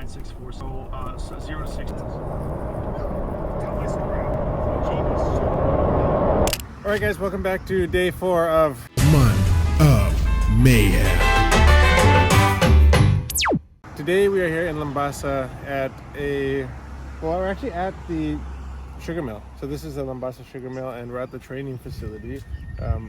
964. So 0 to 60. All right, guys, welcome back to day 4 of Month of Mayhem. Today we are here in Lambasa at we're actually at the sugar mill. So this is the Lambasa sugar mill, and we're at the training facility,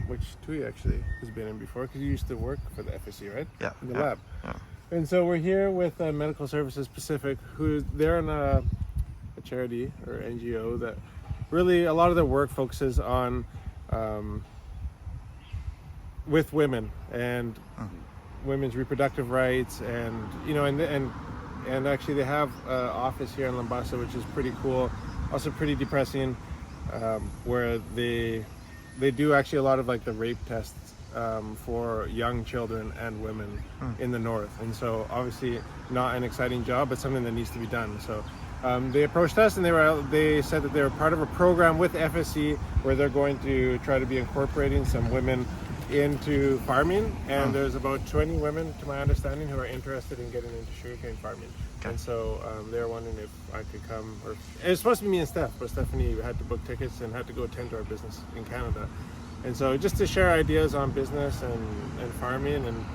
which Tui actually has been in before because you used to work for the FSC, right? Yeah. In the lab. Yeah. And so we're here with Medical Services Pacific, they're in a charity or NGO that really a lot of their work focuses on with women and women's reproductive rights, and and actually they have an office here in Lambasa, which is pretty cool, also pretty depressing, where they do actually a lot of like the rape tests for young children and women in the north. And so obviously not an exciting job, but something that needs to be done. So they approached us, and they said that they were part of a program with FSC where they're going to try to be incorporating some women into farming, and there's about 20 women, to my understanding, who are interested in getting into sugarcane farming. Okay. And so they're wondering if I could come, or it was supposed to be me and Steph, but Stephanie had to book tickets and had to go attend to our business in Canada. And so just to share ideas on business and farming and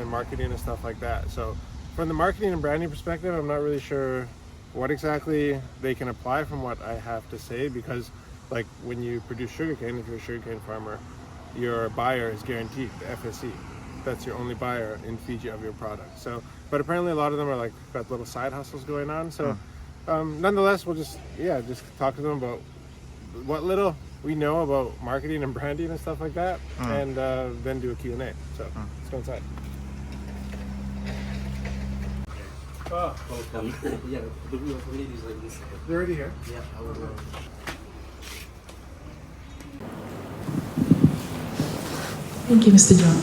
marketing and stuff like that. So from the marketing and branding perspective, I'm not really sure what exactly they can apply from what I have to say, because like when you produce sugarcane, if you're a sugarcane farmer, your buyer is guaranteed the FSC. That's your only buyer in Fiji of your product. So, but apparently a lot of them are like got little side hustles going on. So nonetheless, we'll just talk to them about what little we know about marketing and branding and stuff like that, and then do a Q&A. So let's go inside. Oh, welcome. Yeah, the ladies like this. They're already here? Yeah, I will. Thank you, Mr. John.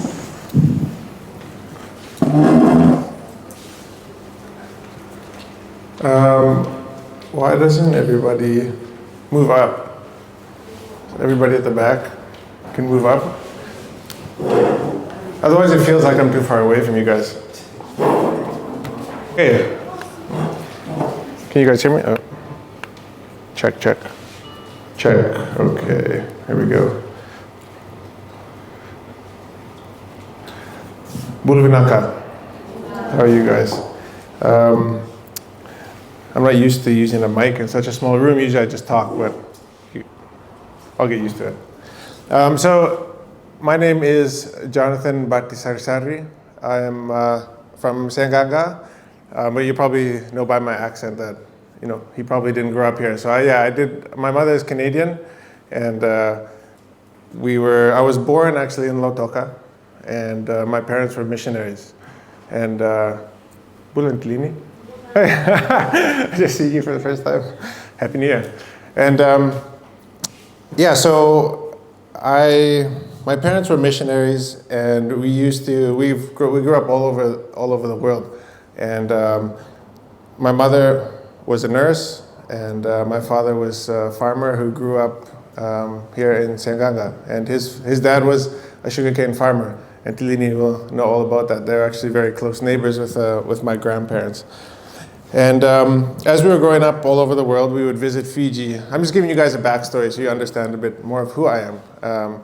Why doesn't everybody move up? Everybody at the back can move up. Otherwise it feels like I'm too far away from you guys. Hey. Can you guys hear me? Oh. Check, check. Check. Okay, here we go. Vinaka. How are you guys? I'm not used to using a mic in such a small room. Usually I just talk, but I'll get used to it. So my name is Jonathan Bhattisarsari. I am from Senganga, but you probably know by my accent that he probably didn't grow up here. So I did. My mother is Canadian, and I was born actually in Lautoka. And my parents were missionaries. And Bulantlini. I just see you for the first time. Happy New Year. And so my parents were missionaries, and we grew up all over the world. And my mother was a nurse, and my father was a farmer who grew up here in Senganga. And his dad was a sugarcane farmer. And Tilini will know all about that. They're actually very close neighbors with my grandparents. And as we were growing up all over the world, we would visit Fiji. I'm just giving you guys a backstory so you understand a bit more of who I am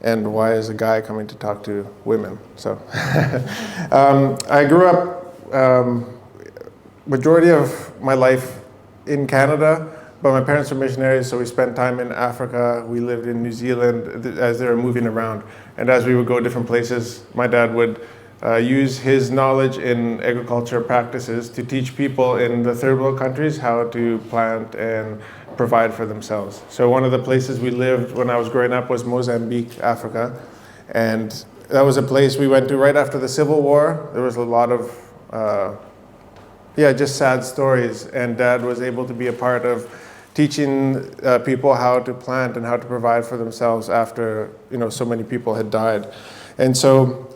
and why is a guy coming to talk to women. So I grew up majority of my life in Canada, but my parents were missionaries, so we spent time in Africa. We lived in New Zealand as they were moving around. And as we would go different places, my dad would use his knowledge in agriculture practices to teach people in the third world countries how to plant and provide for themselves. So one of the places we lived when I was growing up was Mozambique, Africa. And that was a place we went to right after the Civil War. There was a lot of just sad stories. And Dad was able to be a part of teaching people how to plant and how to provide for themselves after so many people had died. And so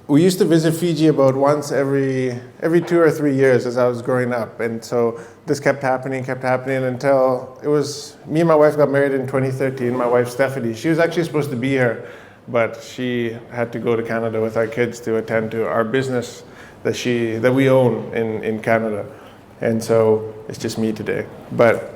we used to visit Fiji about once every 2 or 3 years as I was growing up. And so this kept happening until it was me and my wife got married in 2013. My wife Stephanie, she was actually supposed to be here, but she had to go to Canada with our kids to attend to our business that we own in Canada. And so it's just me today. But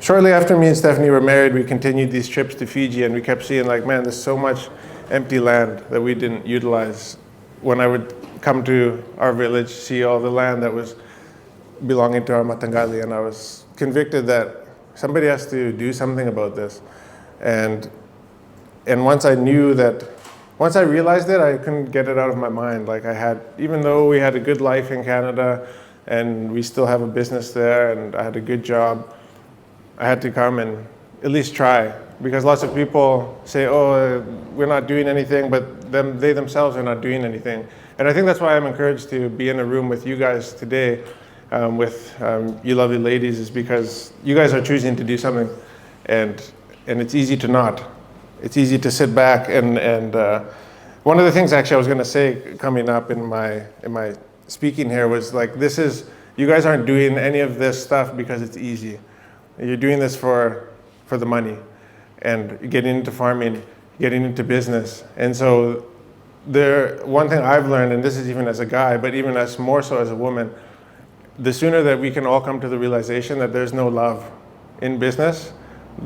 shortly after me and Stephanie were married, we continued these trips to Fiji, and we kept seeing like, man, there's so much empty land that we didn't utilize. When I would come to our village, see all the land that was belonging to our Matangali, and I was convicted that somebody has to do something about this. And once I realized it, I couldn't get it out of my mind. Like even though we had a good life in Canada and we still have a business there and I had a good job, I had to come and at least try. Because lots of people say, oh, we're not doing anything, but they themselves are not doing anything. And I think that's why I'm encouraged to be in a room with you guys today, with you lovely ladies, is because you guys are choosing to do something. And it's easy to not. It's easy to sit back and one of the things actually I was going to say coming up in my speaking here was like, you guys aren't doing any of this stuff because it's easy. You're doing this for the money and getting into farming, getting into business. And so one thing I've learned, and this is even as a guy, but even more so as a woman, the sooner that we can all come to the realization that there's no love in business,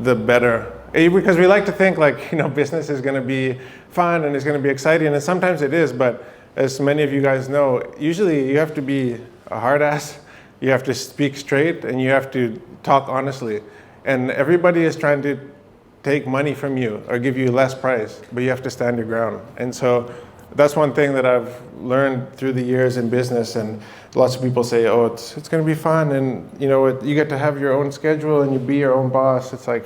the better. Because we like to think like, business is going to be fun and it's going to be exciting, and sometimes it is, but as many of you guys know, usually you have to be a hard ass, you have to speak straight, and you have to talk honestly. And everybody is trying to take money from you or give you less price, but you have to stand your ground. And so that's one thing that I've learned through the years in business. And lots of people say, oh, it's going to be fun, and you get to have your own schedule and you be your own boss. It's like,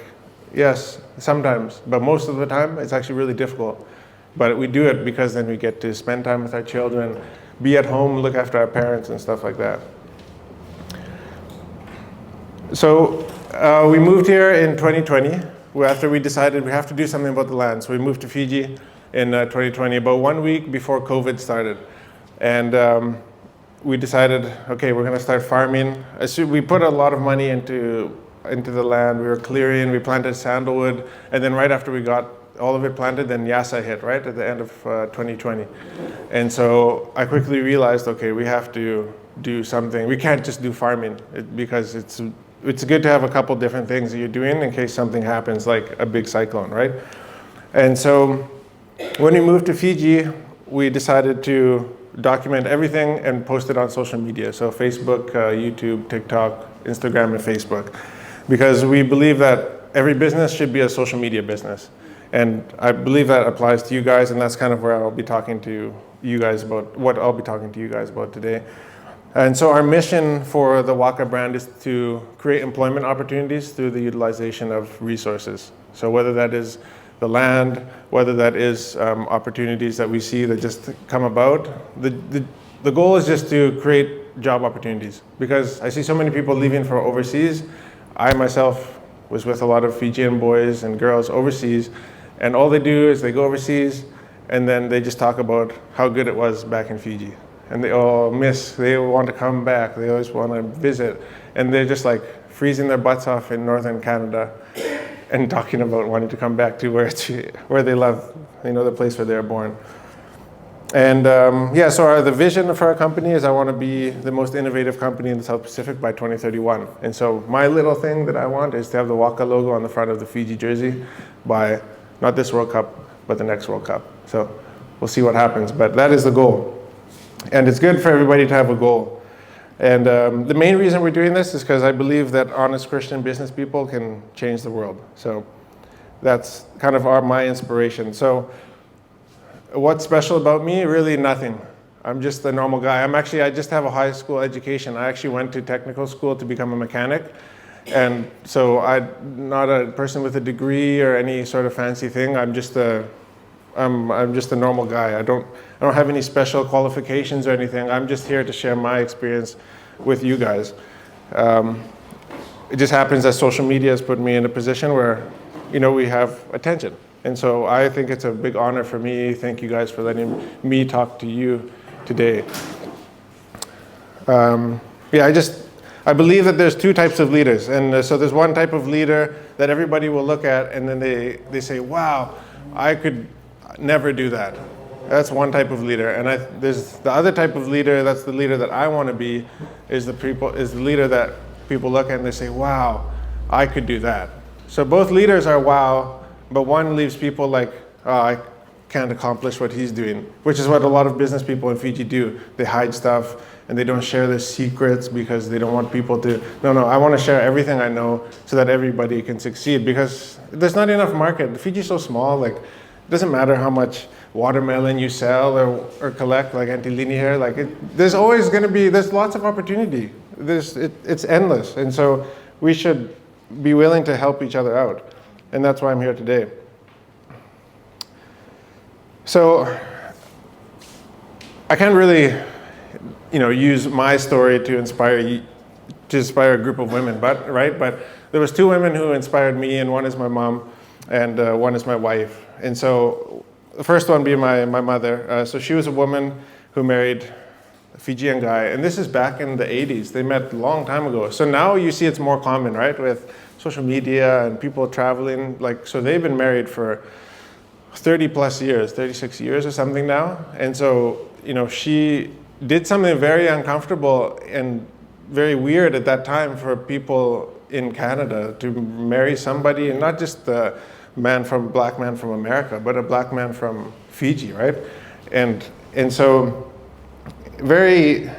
yes, sometimes, but most of the time it's actually really difficult. But we do it because then we get to spend time with our children, be at home, look after our parents and stuff like that. So we moved here in 2020 after we decided we have to do something about the land. So we moved to Fiji in 2020, about 1 week before COVID started. And we decided, okay, we're going to start farming. We put a lot of money into the land. We were clearing, we planted sandalwood, and then right after we got all of it planted, then Yasa hit, right, at the end of 2020. And so I quickly realized, okay, we have to do something. We can't just do farming because it's good to have a couple different things that you're doing in case something happens, like a big cyclone, right? And so when we moved to Fiji, we decided to document everything and post it on social media. So Facebook, YouTube, TikTok, Instagram, and Facebook. Because we believe that every business should be a social media business. And I believe that applies to you guys, and that's kind of where I'll be talking to you guys about, what I'll be talking to you guys about today. And so our mission for the Waka brand is to create employment opportunities through the utilization of resources. So whether that is the land, whether that is opportunities that we see that just come about, the goal is just to create job opportunities. Because I see so many people leaving for overseas. I myself was with a lot of Fijian boys and girls overseas, and all they do is they go overseas and then they just talk about how good it was back in Fiji. And they all they want to come back, they always want to visit. And they're just like freezing their butts off in northern Canada and talking about wanting to come back to where they love, the place where they were born. And so the vision for our company is I want to be the most innovative company in the South Pacific by 2031. And so my little thing that I want is to have the Waka logo on the front of the Fiji jersey by not this World Cup, but the next World Cup. So we'll see what happens, but that is the goal. And it's good for everybody to have a goal. And the main reason we're doing this is because I believe that honest Christian business people can change the world. So that's kind of my inspiration. So what's special about me? Really nothing. I'm just a normal guy. I just have a high school education. I actually went to technical school to become a mechanic. And so I'm not a person with a degree or any sort of fancy thing. I'm just a normal guy. I don't have any special qualifications or anything. I'm just here to share my experience with you guys. It just happens that social media has put me in a position where, we have attention. And so I think it's a big honor for me. Thank you guys for letting me talk to you today. I believe that there's two types of leaders. And so there's one type of leader that everybody will look at and then they say, wow, I could never do that. That's one type of leader, and there's the other type of leader. That's the leader that I want to be. Is the leader that people look at and they say, "Wow, I could do that." So both leaders are wow, but one leaves people like, "Oh, I can't accomplish what he's doing," which is what a lot of business people in Fiji do. They hide stuff and they don't share their secrets because they don't want people to. No, I want to share everything I know so that everybody can succeed, because there's not enough market. Fiji's so small. Like, it doesn't matter how much watermelon you sell or collect, like Antilini here, there's always going to be, there's lots of opportunity. It's endless. And so we should be willing to help each other out. And that's why I'm here today. So I can't really, use my story to inspire a group of women, but there was two women who inspired me, and one is my mom and one is my wife. And so the first one being my mother. So she was a woman who married a Fijian guy, and this is back in the 80s. They met a long time ago. So now you see it's more common, right, with social media and people traveling. So they've been married for 30 plus years, 36 years or something now. And so, she did something very uncomfortable and very weird at that time for people in Canada to marry somebody, and not just the black man from America, but a black man from Fiji, right? And so, very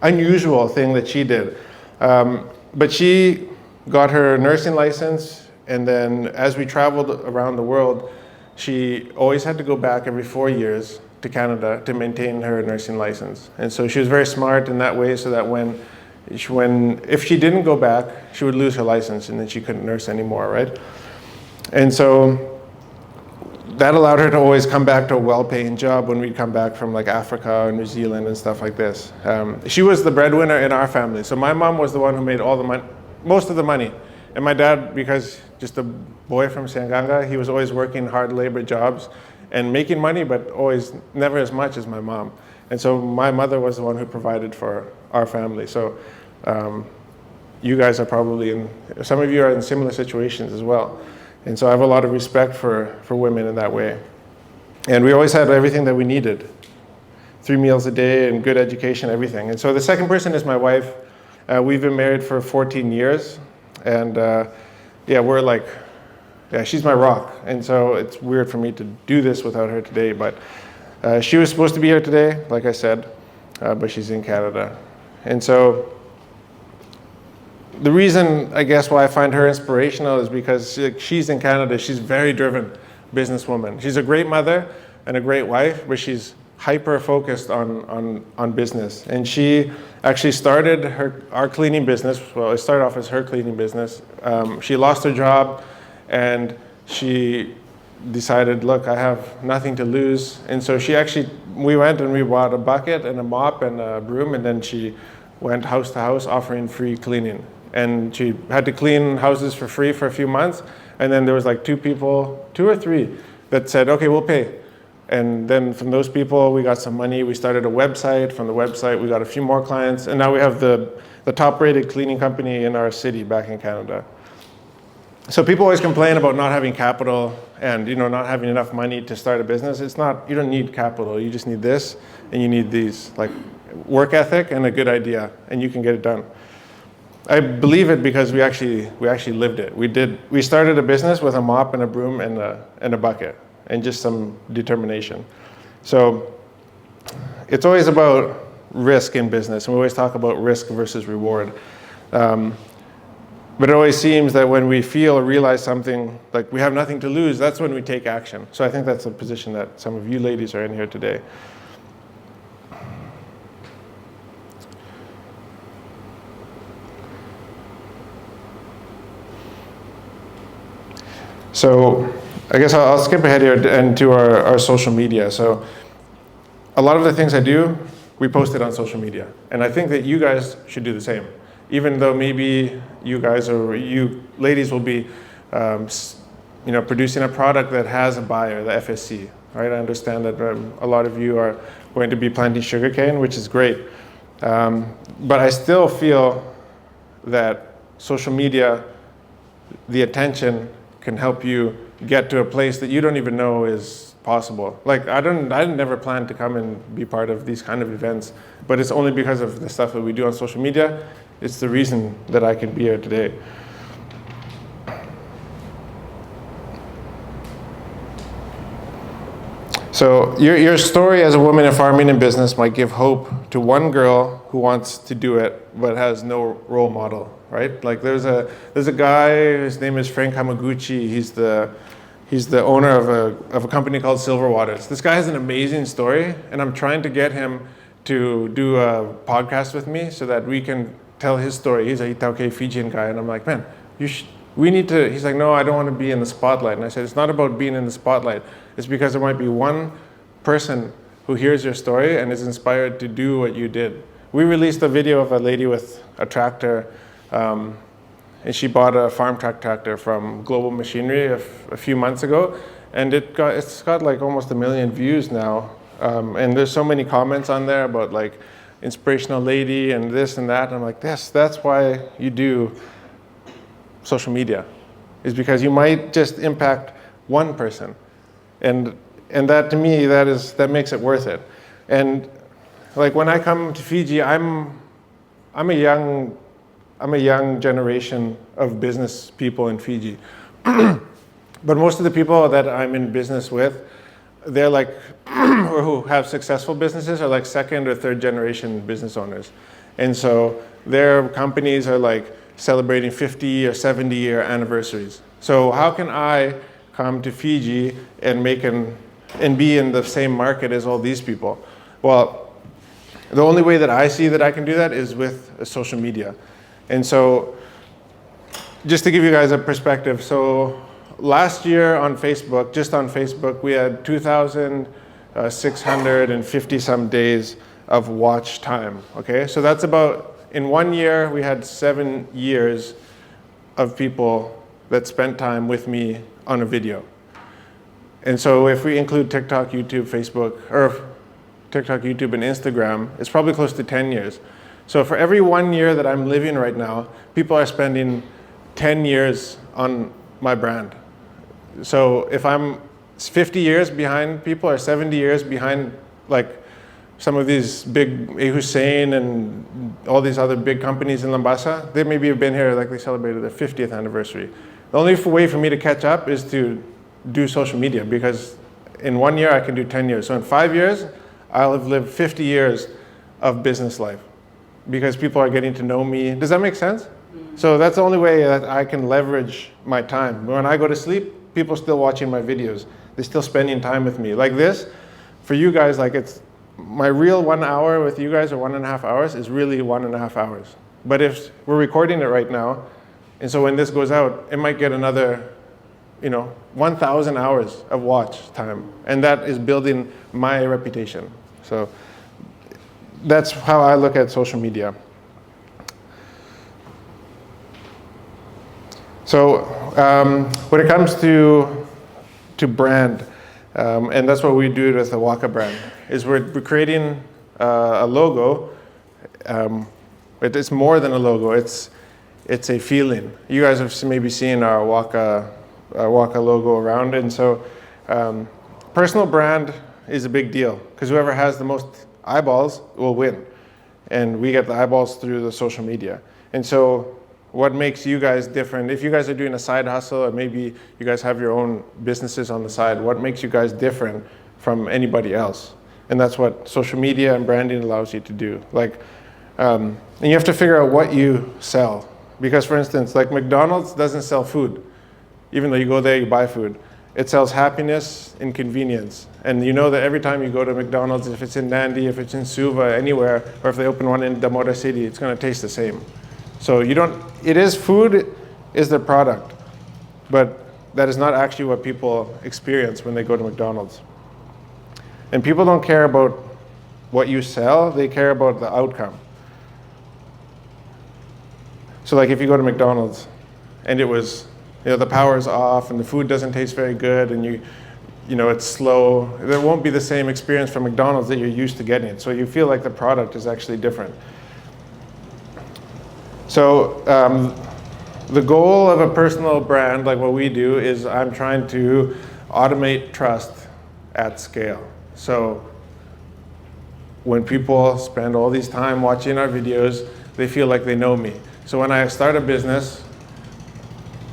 unusual thing that she did. But she got her nursing license, and then as we traveled around the world, she always had to go back every 4 years to Canada to maintain her nursing license. And so she was very smart in that way, so that if she didn't go back, she would lose her license, and then she couldn't nurse anymore, right? And so that allowed her to always come back to a well-paying job when we'd come back from Africa or New Zealand and stuff like this. She was the breadwinner in our family. So my mom was the one who made most of the money. And my dad, because just a boy from Sanganga, he was always working hard labor jobs and making money, but always never as much as my mom. And so my mother was the one who provided for our family. So you guys are probably some of you are in similar situations as well. And so I have a lot of respect for women in that way. And we always had everything that we needed. 3 meals a day and good education, everything. And so the second person is my wife. We've been married for 14 years. And she's my rock. And so it's weird for me to do this without her today. But she was supposed to be here today, like I said, but she's in Canada. And so the reason, I guess, why I find her inspirational is because she's in Canada. She's a very driven businesswoman. She's a great mother and a great wife, but she's hyper-focused on business. And she actually started our cleaning business. Well, it started off as her cleaning business. She lost her job, and she decided, look, I have nothing to lose. And so we went and we bought a bucket and a mop and a broom, and then she went house to house offering free cleaning. And she had to clean houses for free for a few months. And then there was 2 or 3 that said, okay, we'll pay. And then from those people, we got some money. We started a website. From the website, we got a few more clients. And now we have the top-rated cleaning company in our city back in Canada. So people always complain about not having capital and not having enough money to start a business. It's not, you don't need capital. You just need this and you need these, work ethic and a good idea, and you can get it done. I believe it because we actually lived it. We started a business with a mop and a broom and a bucket and just some determination. So it's always about risk in business, and we always talk about risk versus reward. But it always seems that when we feel or realize something, like we have nothing to lose, that's when we take action. So I think that's a position that some of you ladies are in here today. So I guess I'll skip ahead here and to our social media. So a lot of the things I do, we post it on social media. And I think that you guys should do the same. Even though maybe you guys or you ladies will be producing a product that has a buyer, the FSC, right? I understand that a lot of you are going to be planting sugarcane, which is great. But I still feel that social media, the attention, can help you get to a place that you don't even know is possible. Like I never planned to come and be part of these kind of events, but it's only because of the stuff that we do on social media. It's the reason that I can be here today. So your story as a woman in farming and business might give hope to one girl who wants to do it but has no role model, right? Like there's a guy, his name is Frank Hamaguchi. He's the owner of a company called Silver Waters. This guy has an amazing story, and I'm trying to get him to do a podcast with me so that we can tell his story. He's a Itauke Fijian guy, and I'm like, man, we need to. He's like, no, I don't want to be in the spotlight. And I said, it's not about being in the spotlight. It's because there might be one person who hears your story and is inspired to do what you did. We released a video of a lady with a tractor, and she bought a farm track tractor from Global Machinery a few months ago, and it's got like almost 1 million views now, and there's so many comments on there about like inspirational lady and this and that. And I'm like, yes, that's why you do social media, is because you might just impact one person, and that to me that makes it worth it. And like when I come to Fiji, I'm a young generation of business people in Fiji, but most of the people that I'm in business with, they're like or who have successful businesses are like second or third generation business owners, and so their companies are like celebrating 50 or 70 year anniversaries. So how can I come to Fiji and be in the same market as all these people? Well, the only way that I see that I can do that is with social media. And so just to give you guys a perspective, so last year on Facebook, just on Facebook, we had 2,650 some days of watch time, okay? So that's about, in 1 year, we had 7 years of people that spent time with me on a video. And so if we include TikTok, YouTube, Facebook, or TikTok, YouTube, and Instagram, it's probably close to 10 years. So for every 1 year that I'm living right now, people are spending 10 years on my brand. So if I'm 50 years behind people or 70 years behind like some of these big Hussein and all these other big companies in Lambasa, they maybe have been here, like they celebrated their 50th anniversary. The only way for me to catch up is to do social media, because in 1 year I can do 10 years. So in 5 years, I'll have lived 50 years of business life because people are getting to know me. Does that make sense? So that's the only way that I can leverage my time. When I go to sleep, people are still watching my videos. They're still spending time with me. Like this, for you guys, like it's, my real 1 hour with you guys, or 1.5 hours, is really 1.5 hours. But if we're recording it right now, and so when this goes out, it might get another, 1,000 hours of watch time. And that is building my reputation. So that's how I look at social media. So when it comes to brand, and that's what we do with the Waka brand, is we're creating a logo. It's more than a logo. It's a feeling. You guys have maybe seen our Waka logo around, and so personal brand is a big deal because whoever has the most eyeballs will win, and we get the eyeballs through the social media. And so what makes you guys different? If you guys are doing a side hustle, or maybe you guys have your own businesses on the side, what makes you guys different from anybody else? And that's what social media and branding allows you to do. Like, and you have to figure out what you sell. Because for instance, like McDonald's doesn't sell food. Even though you go there, you buy food. It sells happiness and convenience. And you know that every time you go to McDonald's, if it's in Nandi, if it's in Suva, anywhere, or if they open one in Damora City, it's gonna taste the same. So food is the product, but that is not actually what people experience when they go to McDonald's. And people don't care about what you sell, they care about the outcome. So like if you go to McDonald's and it was, the power is off and the food doesn't taste very good and it's slow, there won't be the same experience from McDonald's that you're used to getting. So you feel like the product is actually different. So the goal of a personal brand, like what we do, is I'm trying to automate trust at scale. So when people spend all these time watching our videos, they feel like they know me. So when I start a business,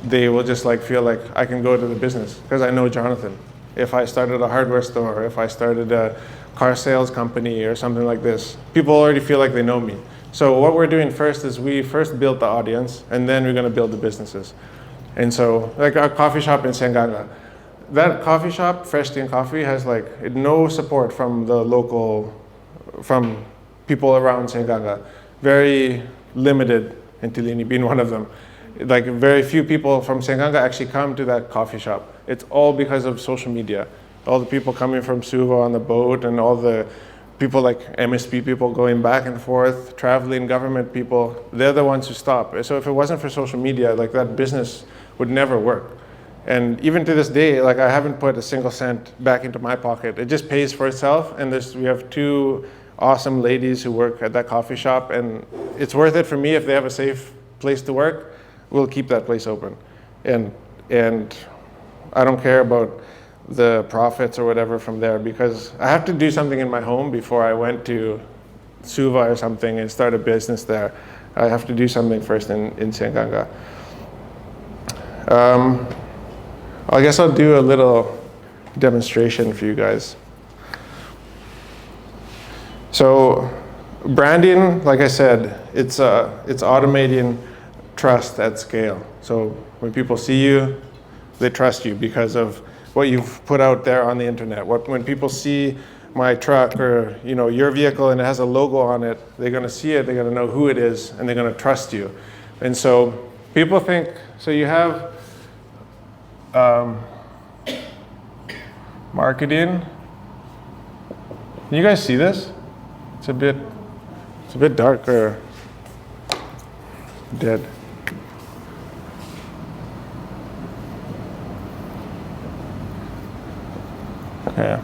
they will just like feel like I can go to the business because I know Jonathan. If I started a hardware store, if I started a car sales company or something like this, people already feel like they know me. So what we're doing first is we first build the audience and then we're going to build the businesses. And so like our coffee shop in Senganga, that coffee shop, Fresh Tea and Coffee, has like no support from the local, from people around Senganga. Very limited, and Tilini being one of them. Like very few people from Senganga actually come to that coffee shop. It's all because of social media. All the people coming from Suva on the boat and all the people like MSP people going back and forth, traveling government people, they're the ones who stop. So if it wasn't for social media, like that business would never work. And even to this day, like I haven't put a single cent back into my pocket. It just pays for itself. And we have 2 awesome ladies who work at that coffee shop, and it's worth it for me if they have a safe place to work. We'll keep that place open. And I don't care about the profits or whatever from there because I have to do something in my home before I went to Suva or something and start a business there. I have to do something first in Senganga. I guess I'll do a little demonstration for you guys. So branding, like I said, it's automating trust at scale. So when people see you, they trust you because of what you've put out there on the internet. When people see my truck or your vehicle and it has a logo on it, they're going to see it, they're going to know who it is, and they're going to trust you. And so people think, so you have marketing. Can you guys see this? It's a bit dark or dead. Okay.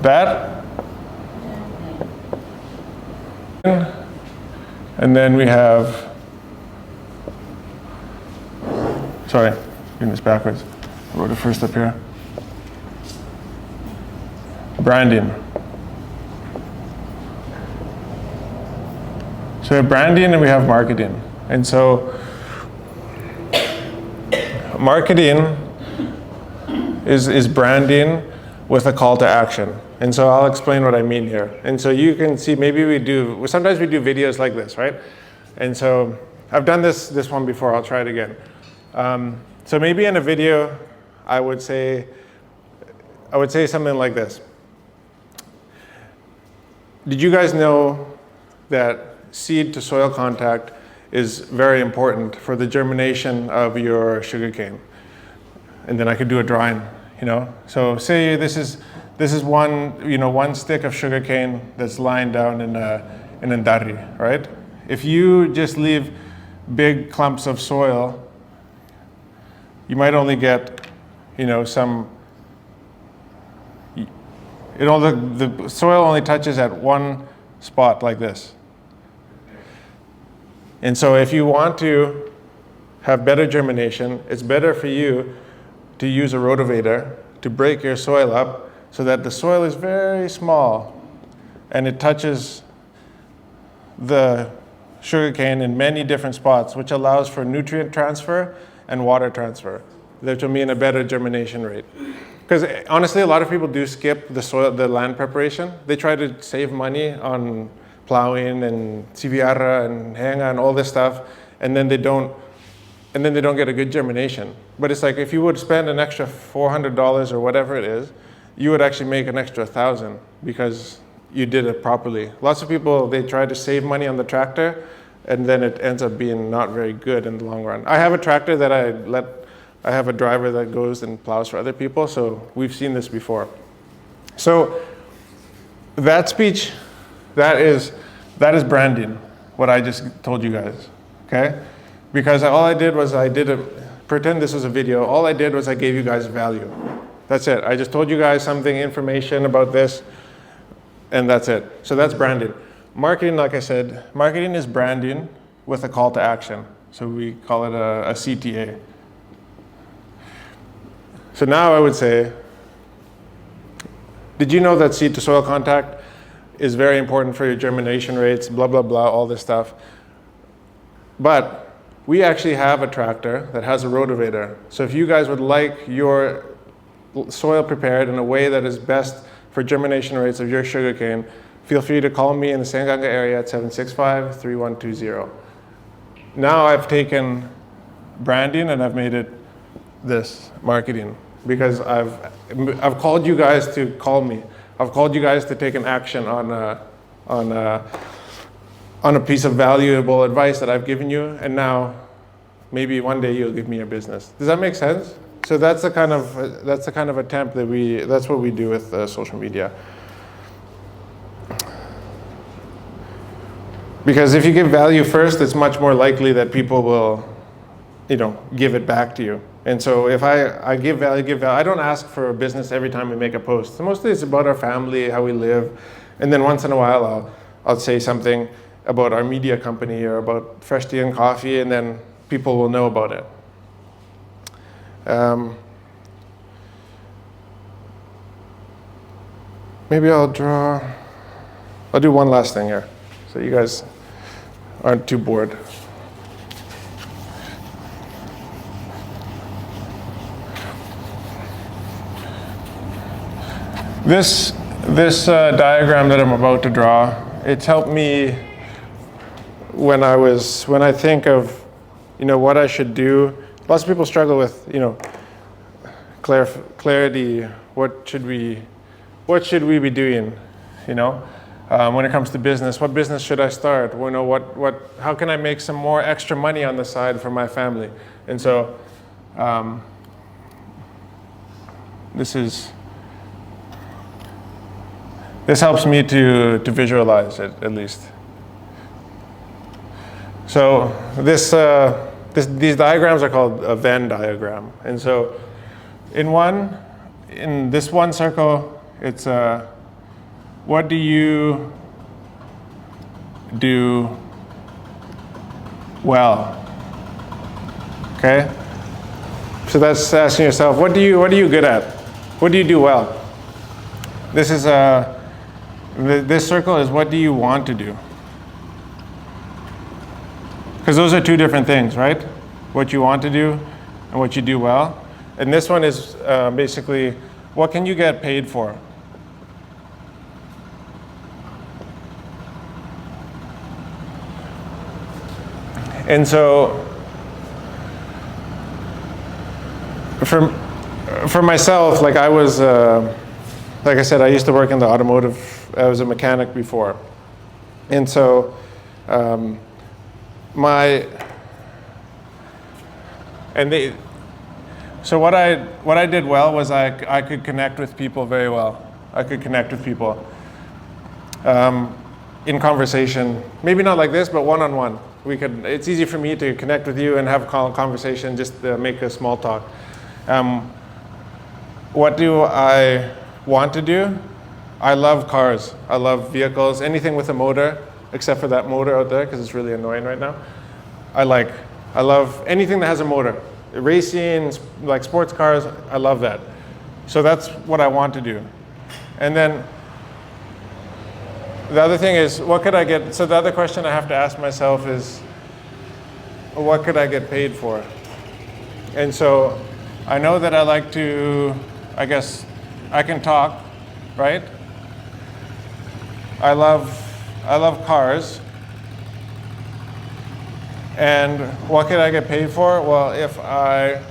That. And then we have, sorry, getting this backwards. I wrote it first up here. Branding. So we have branding and we have marketing. And so marketing is branding with a call to action. And so I'll explain what I mean here. And so you can see, sometimes we do videos like this, right? And so I've done this one before, I'll try it again. So maybe in a video, I would say something like this. Did you guys know that seed to soil contact is very important for the germination of your sugarcane? And then I could do a drawing, So say this is one stick of sugarcane that's lying down in a dari, right? If you just leave big clumps of soil, you might only get, the soil only touches at one spot like this. And so if you want to have better germination, it's better for you to use a rotavator to break your soil up so that the soil is very small and it touches the sugarcane in many different spots, which allows for nutrient transfer and water transfer, which will mean a better germination rate. Because honestly, a lot of people do skip the land preparation. They try to save money on plowing and civiara and henga and all this stuff, and then they don't get a good germination. But it's like if you would spend an extra $400 or whatever it is, you would actually make an extra $1,000 because you did it properly. Lots of people, they try to save money on the tractor, and then it ends up being not very good in the long run. I have a tractor that I have a driver that goes and plows for other people, so we've seen this before. So that speech, that is branding, what I just told you guys, okay? Because all I did was pretend this was a video. All I did was I gave you guys value. That's it. I just told you guys something, information about this, and that's it. So that's branding. Marketing, like I said, marketing is branding with a call to action. So we call it a CTA. So now I would say, Did you know that seed to soil contact is very important for your germination rates, blah, blah, blah, all this stuff. But we actually have a tractor that has a rotavator. So if you guys would like your soil prepared in a way that is best for germination rates of your sugarcane, feel free to call me in the Sanganga area at 765-3120. Now I've taken branding and I've made it this, marketing, because I've called you guys to call me. I've called you guys to take an action on a piece of valuable advice that I've given you, and now maybe one day you'll give me your business. Does that make sense? So that's the kind of attempt that that's what we do with social media. Because if you give value first, it's much more likely that people will, give it back to you. And so if I give value, I don't ask for a business every time we make a post. So mostly it's about our family, how we live. And then once in a while, I'll say something about our media company or about Fresh Tea and Coffee, and then people will know about it. Maybe I'll do one last thing here, so you guys aren't too bored. This diagram that I'm about to draw, it's helped me when I think of, what I should do. Lots of people struggle with, clarity. What should we be doing? When it comes to business, what business should I start? How can I make some more extra money on the side for my family? And so, this helps me to visualize it, at least. So these diagrams are called a Venn diagram. And so in this one circle, it's what do you do well? Okay? So that's asking yourself, what are you good at? What do you do well? This is this circle is what do you want to do? Because those are two different things, right? What you want to do and what you do well. And this one is basically, what can you get paid for? And so, for myself, like I said, I used to work in the automotive. I was a mechanic before, and so so what I did well was I could connect with people very well. I could connect with people in conversation. Maybe not like this, but one-on-one. It's easy for me to connect with you and have a conversation, just to make a small talk. What do I want to do? I love cars. I love vehicles. Anything with a motor, except for that motor out there, because it's really annoying right now. I love anything that has a motor. Racing, like sports cars, I love that. So that's what I want to do. And then the other thing is, what could I get? So the other question I have to ask myself is, what could I get paid for? And so I know that I like to, I guess, I can talk, right? I love cars. And what could I get paid for? Well, if I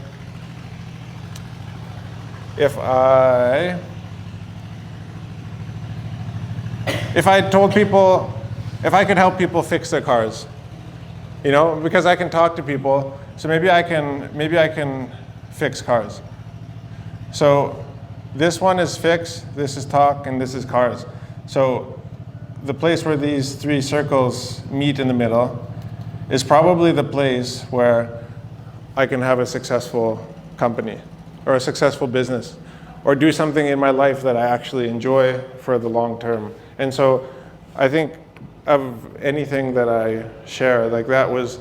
told people, if I could help people fix their cars, because I can talk to people, so maybe I can fix cars. So this one is fix, this is talk, and this is cars. So the place where these three circles meet in the middle is probably the place where I can have a successful company or a successful business or do something in my life that I actually enjoy for the long term. And so I think of anything that I share, like that was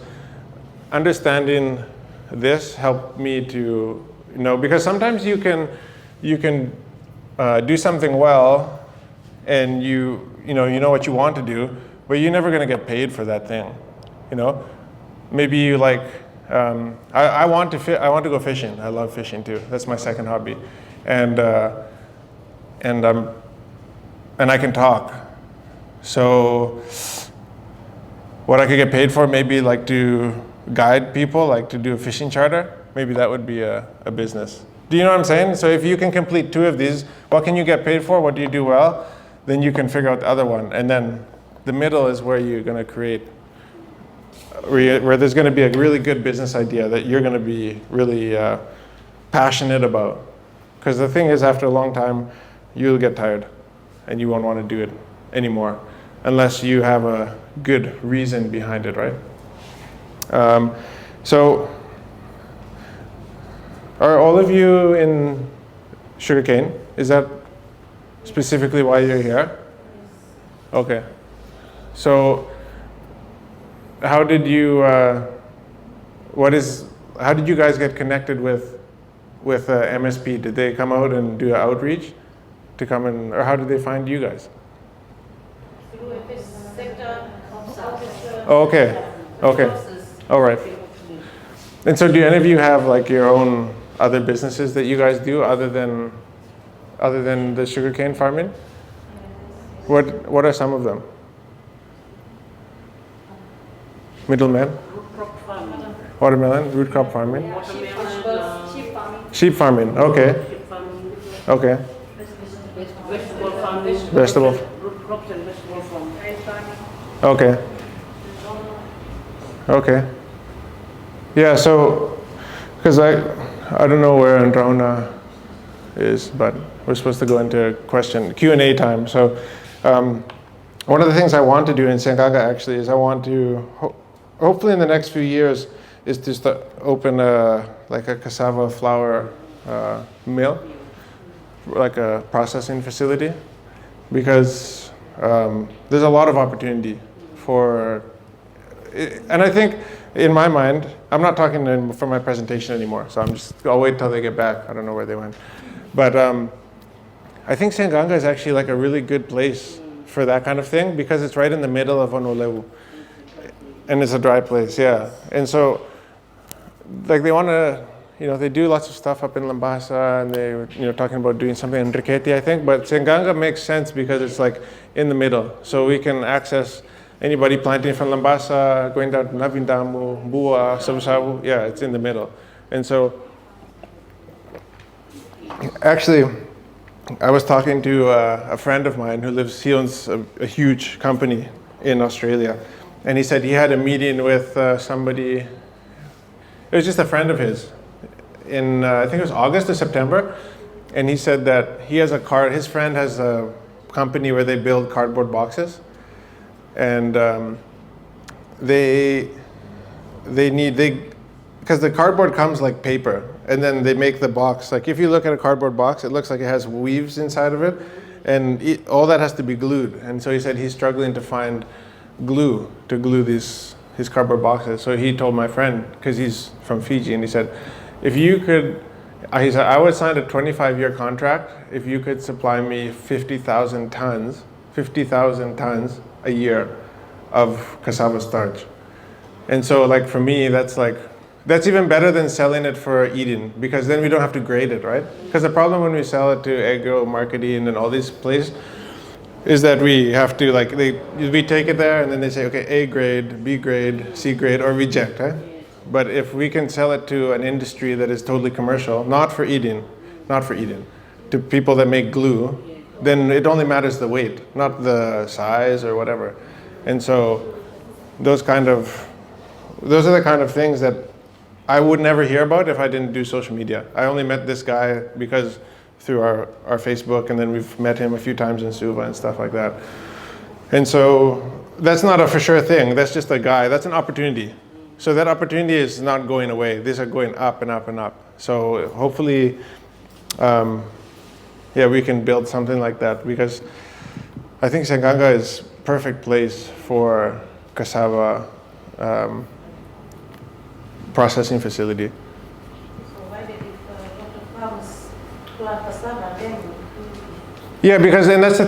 understanding this helped me to know, because sometimes you can do something well, and you know what you want to do, but you're never going to get paid for that thing. Maybe you like. I want to go fishing. I love fishing too. That's my second hobby, and I can talk. So what I could get paid for, maybe like to guide people, like to do a fishing charter. Maybe that would be a business. Do you know what I'm saying? So if you can complete two of these, what can you get paid for? What do you do well? Then you can figure out the other one. And then the middle is where you're going to create, where there's going to be a really good business idea that you're going to be really passionate about. Because the thing is, after a long time, you'll get tired and you won't want to do it anymore unless you have a good reason behind it, right? So are all of you in sugarcane? Is that specifically why you're here? Okay. So how did you how did you guys get connected with MSP? Did they come out and do an outreach to come in, or how did they find you guys? Oh, okay. All right. And so do any of you have like your own other businesses that you guys do other than the sugarcane farming? What are some of them? Middleman? Watermelon, root crop farming? Sheep farming, okay. Okay. Vegetable. Root crops and vegetable farming. Okay. Okay. Yeah, so, because I don't know where Andrauna is, but we're supposed to go into Q&A time. So one of the things I want to do in Senganga actually is I want to, hopefully in the next few years, is to open like a cassava flour mill, like a processing facility, because there's a lot of opportunity for, and I think in my mind, I'm not talking for my presentation anymore, so I'll wait till they get back. I don't know where they went. But I think Senganga is actually like a really good place for that kind of thing because it's right in the middle of vakalevu. And it's a dry place, yeah. And so, like they want to, they do lots of stuff up in Lambasa, and they, talking about doing something in Riketi, I think. But Senganga makes sense because it's like in the middle, so we can access anybody planting from Lambasa, going down to Navindamu, Bua, Sabusabu. Yeah, it's in the middle. And so, actually, I was talking to a friend of mine who he owns a huge company in Australia. And he said he had a meeting with somebody, it was just a friend of his, in I think it was August or September. And he said that his friend has a company where they build cardboard boxes. And because the cardboard comes like paper, and then they make the box. Like if you look at a cardboard box, it looks like it has weaves inside of it, and all that has to be glued. And so he said he's struggling to find glue to glue his cardboard boxes. So he told my friend, because he's from Fiji, and he said, if you could, he said, I would sign a 25-year contract if you could supply me 50,000 tons a year of cassava starch. And so like for me, that's even better than selling it for eating, because then we don't have to grade it, right? Because the problem when we sell it to agro marketing and all these places is that we have to we take it there and then they say, okay, A grade, B grade, C grade, or reject, right? But if we can sell it to an industry that is totally commercial, not for eating, to people that make glue, then it only matters the weight, not the size or whatever. And so those are the kind of things that I would never hear about if I didn't do social media. I only met this guy through our Facebook, and then we've met him a few times in Suva and stuff like that. And so that's not a for sure thing. That's just a guy. That's an opportunity. So that opportunity is not going away. These are going up and up and up. So hopefully, we can build something like that, because I think Senganga is perfect place for cassava processing facility. So why did the farmers plant cassava then Yeah, because and that's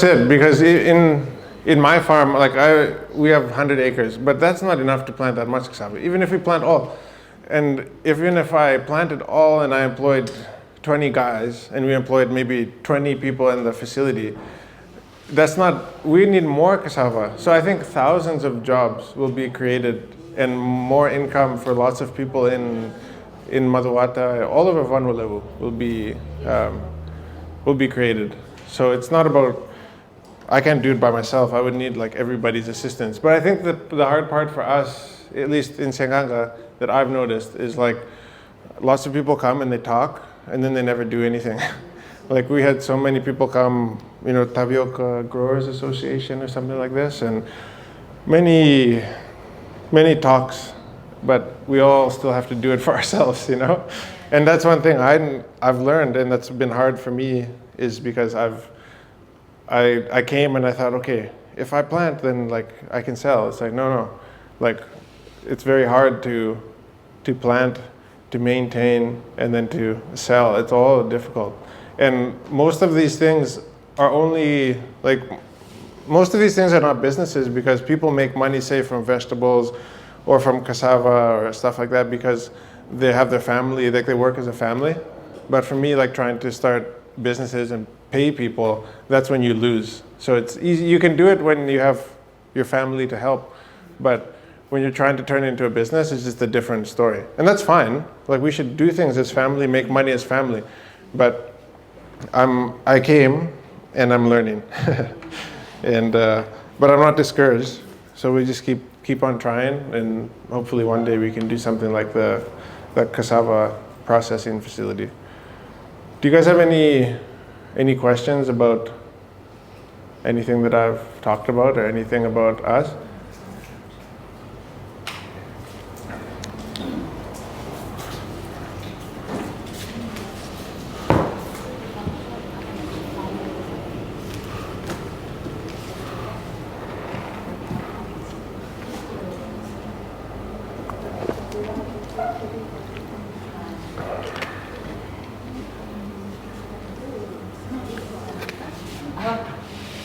it. Because in my farm, like we have 100 acres, but that's not enough to plant that much cassava. Even if we plant all, and even if I planted all and I employed 20 guys and we employed maybe 20 people in the facility, that's not. We need more cassava. So I think thousands of jobs will be created and more income for lots of people in Maduwata, all over Vanwalevu will be created. So it's not about, I can't do it by myself. I would need like everybody's assistance. But I think that the hard part for us, at least in Senganga, that I've noticed is like lots of people come and they talk and then they never do anything. Like we had so many people come, Tapioca Growers Association or something like this, and many talks, but we all still have to do it for ourselves, And that's one thing I've learned, and that's been hard for me, is because I came and I thought, okay, if I plant, then like I can sell. It's like no, like it's very hard to plant, to maintain, and then to sell. It's all difficult, and most of these things are not businesses because people make money, say, from vegetables or from cassava or stuff like that because they have their family, like they work as a family. But for me, like trying to start businesses and pay people, that's when you lose. So it's easy. You can do it when you have your family to help, but when you're trying to turn it into a business, it's just a different story. And that's fine. Like we should do things as family, make money as family. But I came and I'm learning, and but I'm not discouraged. So we just keep on trying, and hopefully one day we can do something like the cassava processing facility. Do you guys have any questions about anything that I've talked about or anything about us?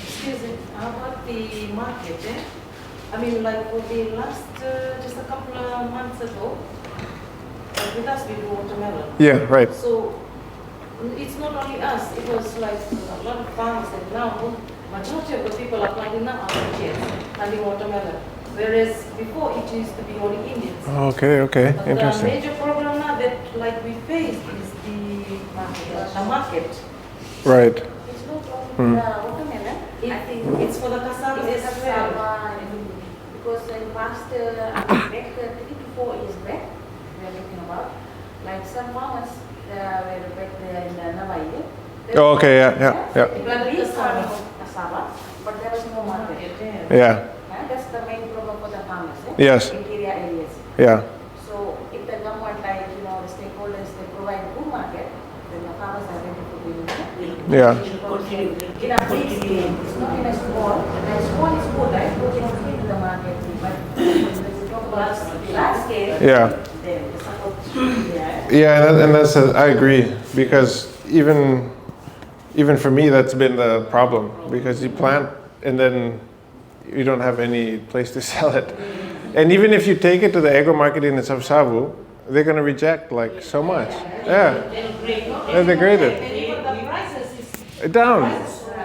Excuse me, how about the market? I mean, like for the last, just a couple of months ago, like with us we do watermelon. Yeah, right. So it's not only us, it was like a lot of farmers, and now majority of the people are planting now planting watermelon. Whereas before it used to be only Indians. Okay, But interesting. the major problem now that like we face is the market. Right. It's not only the watermelon. I think It's for the cassava it's as well. cassava because in past back 3 to 4 years back, we are talking about, like some farmers were back there in the Navajo. Oh, okay, yeah. They planted cassava, but there was no market. Yeah. That's the main problem for the farmers. Yes. Interior areas. Yeah. So if the government, like the stakeholders, they provide good market, then the farmers are ready to do it. Yeah. In a big scale, it's not in a small. The small is good, right? Go into the market, but when you talk about large scale, Yeah. then the support is there. Yeah, and that's I agree, because even for me that's been the problem, because you plant and then you don't have any place to sell it. And even if you take it to the agro market in Savsavu, they're going to reject like so much. Yeah. They degrade it. The prices is Down.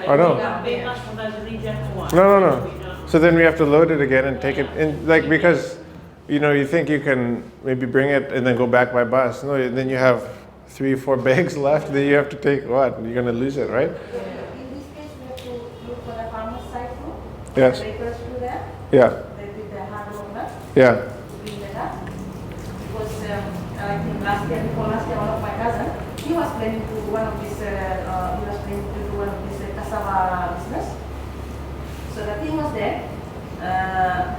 Oh no. very much for the reject one. No. So then we have to load it again and take it in, like, because you think you can maybe bring it and then go back by bus. No, then you have 3 or 4 bags left. Then you have to take what? You're going to lose it, right? In this case, we have to look for the farmer's side too. Yes. Laborers do that. Yeah. They did the hard work Yeah. to bring that up. Because I think before last year, one of my cousins, he was planning to do one of this cassava business. So the thing was that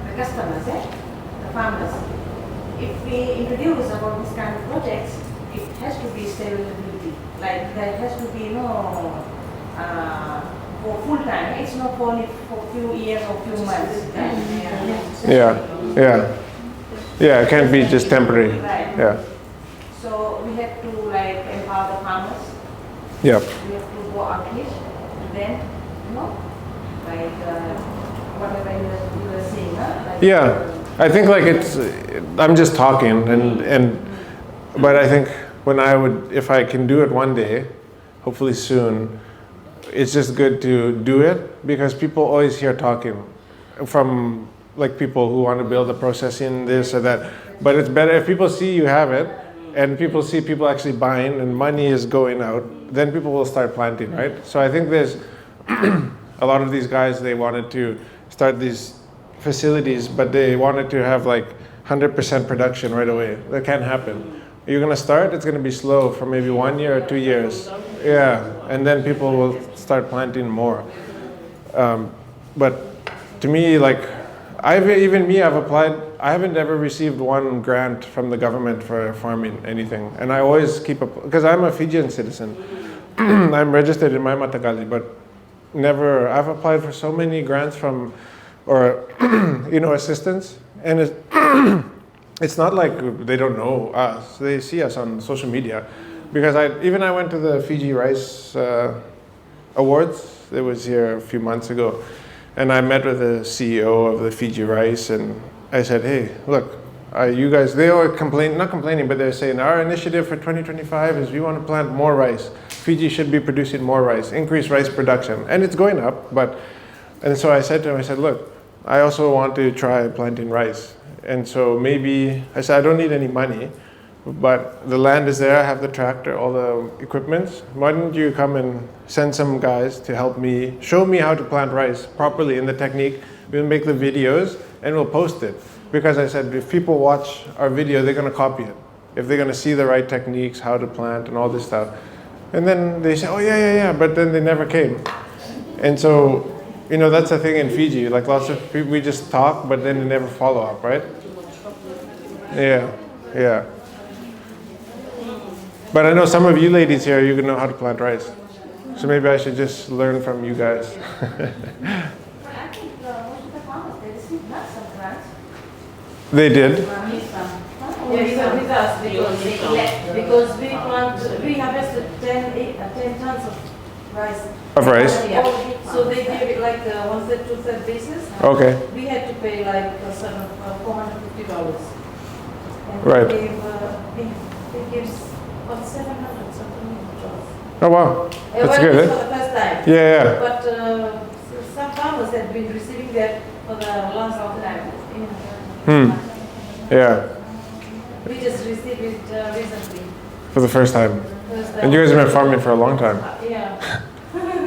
the customers, the farmers, if we introduce about this kind of projects, it has to be stability. Like there has to be for full time. It's not only for few years or few months. Yeah, it can't be just temporary. Right. Yeah. So we have to like empower the farmers. Yep. We have to go outreach to then, like whatever you were saying, like, Yeah, I think like I'm just talking, but I think if I can do it one day, hopefully soon, it's just good to do it because people always hear talking from like people who want to build a processing this or that. But it's better if people see you have it and people see people actually buying and money is going out, then people will start planting, right? So I think there's a lot of these guys, they wanted to start these facilities, but they wanted to have like 100% production right away. That can't happen. You're gonna start, it's gonna be slow for maybe 1 year or 2 years. Yeah, and then people will start planting more. But to me, like, I've applied, I haven't ever received one grant from the government for farming anything. And I always because I'm a Fijian citizen. I'm registered in my Matagali, but I've applied for so many grants assistance. And it's not like they don't know us. They see us on social media. Because I went to the Fiji Rice Awards. It was here a few months ago. And I met with the CEO of the Fiji Rice, and I said, hey, look, you guys, they all not complaining, but they're saying our initiative for 2025 is we want to plant more rice. Fiji should be producing more rice, increase rice production. And it's going up, and so I said to him, look, I also want to try planting rice. And so maybe, I said, I don't need any money, but the land is there, I have the tractor, all the equipment. Why don't you come and send some guys to help me, show me how to plant rice properly in the technique. We'll make the videos and we'll post it. Because I said, if people watch our video, they're gonna copy it. If they're gonna see the right techniques, how to plant and all this stuff. And then they say, oh yeah, but then they never came. And so, that's the thing in Fiji, like lots of people, we just talk, but then they never follow up, right? Yeah. But I know some of you ladies here, you know how to plant rice. So maybe I should just learn from you guys. I think most of the farmers, they receive not some grants. They did? Yes, with us because we harvested 10 tons of rice. Of rice? Yeah. So they gave it like a 1/3, 2/3 basis. Okay. We had to pay like $450. And Right. They gave about 700 something. Oh wow, that's good. For the first time. Yeah. But some farmers have been receiving that for the last time. Yeah, We just received it recently. for the first time. And you guys have been farming for a long time. Yeah.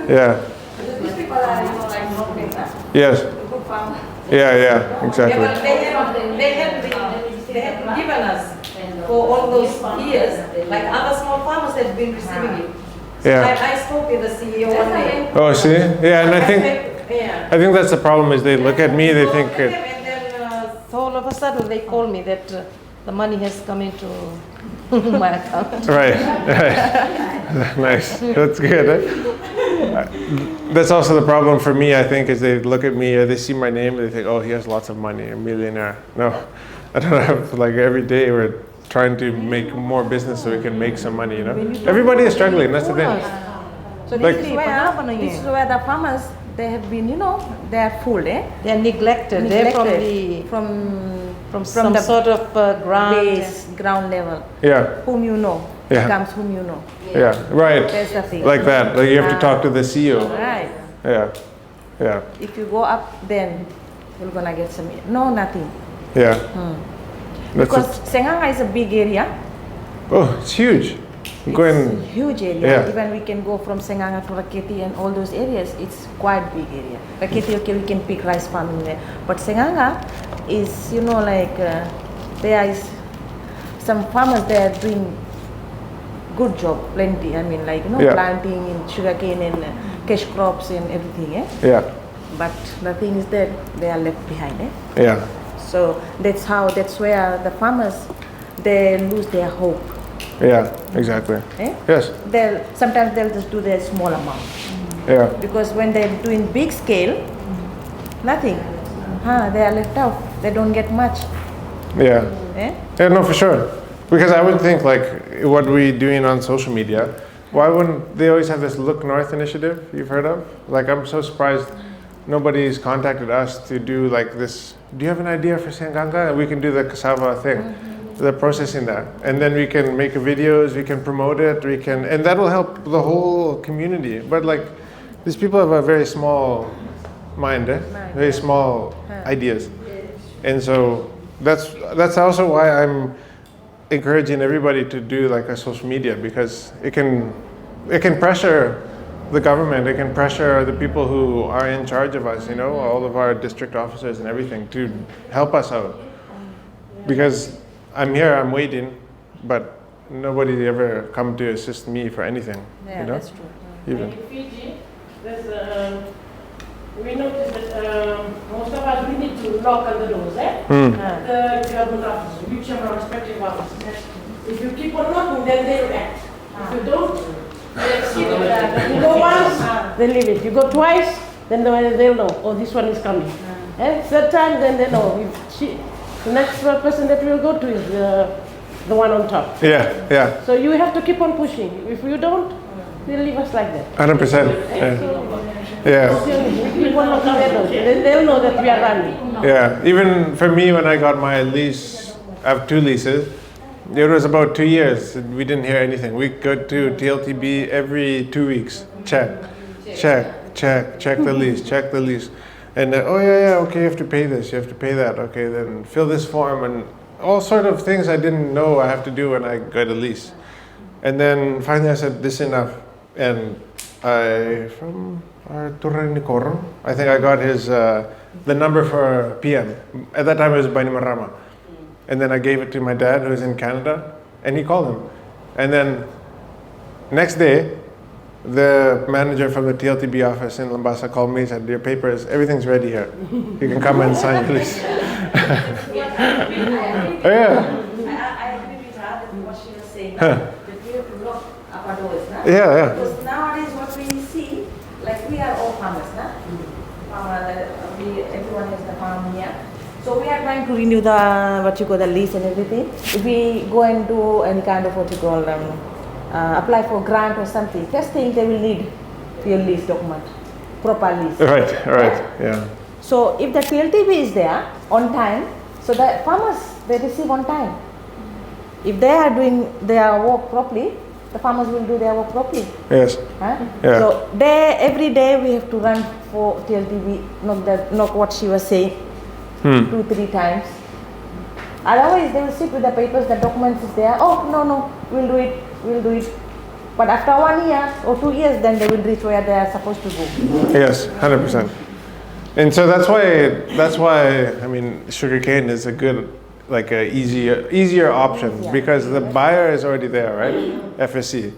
Yeah. These people are, like working, Yes. good farmers. Yeah, exactly. Yeah, but they had given us for all those years, like other small farmers had been receiving it. So Yeah. I spoke with the CEO one day. Oh, see? Yeah, and I think Yeah. that's the problem is they look at me, they think it. And then all of a sudden they call me that the money has come into my account. Right. Nice. That's good. That's also the problem for me, I think, is they look at me or they see my name and they think, oh, he has lots of money, a millionaire. No, I don't have, like every day we're trying to make more business so we can make some money, Everybody is struggling, that's the thing. So Like- this is where the farmers, they have been, they are full, They are neglected. They're from some the sort of ground. base, ground level. Yeah, Whom you know, Yeah. becomes whom you know. yeah, right. That's the thing. Like that, like you have to talk to the CEO. Right. Yeah. If you go up, then you're gonna get some. No, nothing. Yeah. That's Because Senganga is a big area. oh, it's huge. It's Going, a huge area. Yeah. Even we can go from Senganga to Raketi and all those areas. It's quite big area. Raketi, okay, we can pick rice farming there. But Senganga is, there is some farmers they are doing good job, plenty. I mean, Yeah. planting in sugarcane and cash crops and everything. yeah, But the thing is that they are left behind. yeah, So that's where the farmers they lose their hope. yeah, exactly. Yes, Sometimes they'll just do their small amount yeah, because when they're doing big scale, nothing. They are left out. They don't get much. yeah. Eh? Yeah, no, for sure. Because I would think like what we're doing on social media, Why wouldn't they always have this Look North initiative you've heard of? Like, I'm so surprised nobody's contacted us to do like this. Do you have an idea for Sanganga? We can do the cassava thing, the processing that. And then we can make videos, we can promote it, and that'll help the whole community. But like, these people have a very small mind, very small ideas. And so that's also why I'm encouraging everybody to do like a social media, because it can pressure the government, it can pressure the people who are in charge of us, all of our district officers and everything, to help us out. Because I'm here, I'm waiting, but nobody ever come to assist me for anything. Yeah, that's true. Even. In Fiji, we noticed that most of us, we need to knock on the doors, the government offices, whichever respective offices. If you keep on knocking, then they'll act. If you don't, you go once, they leave it. You go twice, then they'll know, oh, this one is coming. And third time, then they know. The next person that we'll go to is the one on top. Yeah. So you have to keep on pushing. If you don't, they'll leave us like that. 100%. Yeah. Keep on knocking their doors. Then they'll know that we are running. Yeah. Even for me, when I got my lease, I have 2 leases. It was about 2 years. We didn't hear anything. We go to TLTB every 2 weeks. Check the lease. And okay, you have to pay this, you have to pay that. Okay, then fill this form, and all sort of things I didn't know I have to do when I got a lease. And then finally I said, this is enough. And from Turanikorum, I think I got his, the number for PM. At that time it was Bainimarama. And then I gave it to my dad, who was in Canada, and he called him. And then next day, the manager from the TLTB office in Lambasa called me and said, your papers, everything's ready here. You can come and sign, please. I agree with her that what she was saying, that we have to lock our doors. Yeah. Because nowadays what we see, like we are all farmers, everyone has the farm here. So we are trying to renew the lease and everything. If we go and do any kind of apply for grant or something, first thing they will need your lease document, proper lease. Right, yeah. So if the TLTB is there on time, so the farmers, they receive on time. If they are doing their work properly, the farmers will do their work properly. Yes. Yeah. So every day we have to run for TLTB, knock what she was saying, 2-3 times. Otherwise they will sit with the papers, the documents is there. Oh, no, we'll do it. But after 1 year or 2 years, then they will reach where they are supposed to go. Yes, 100%. And so that's why I mean, sugarcane is a good, like a easier option, because the buyer is already there, right? FSC.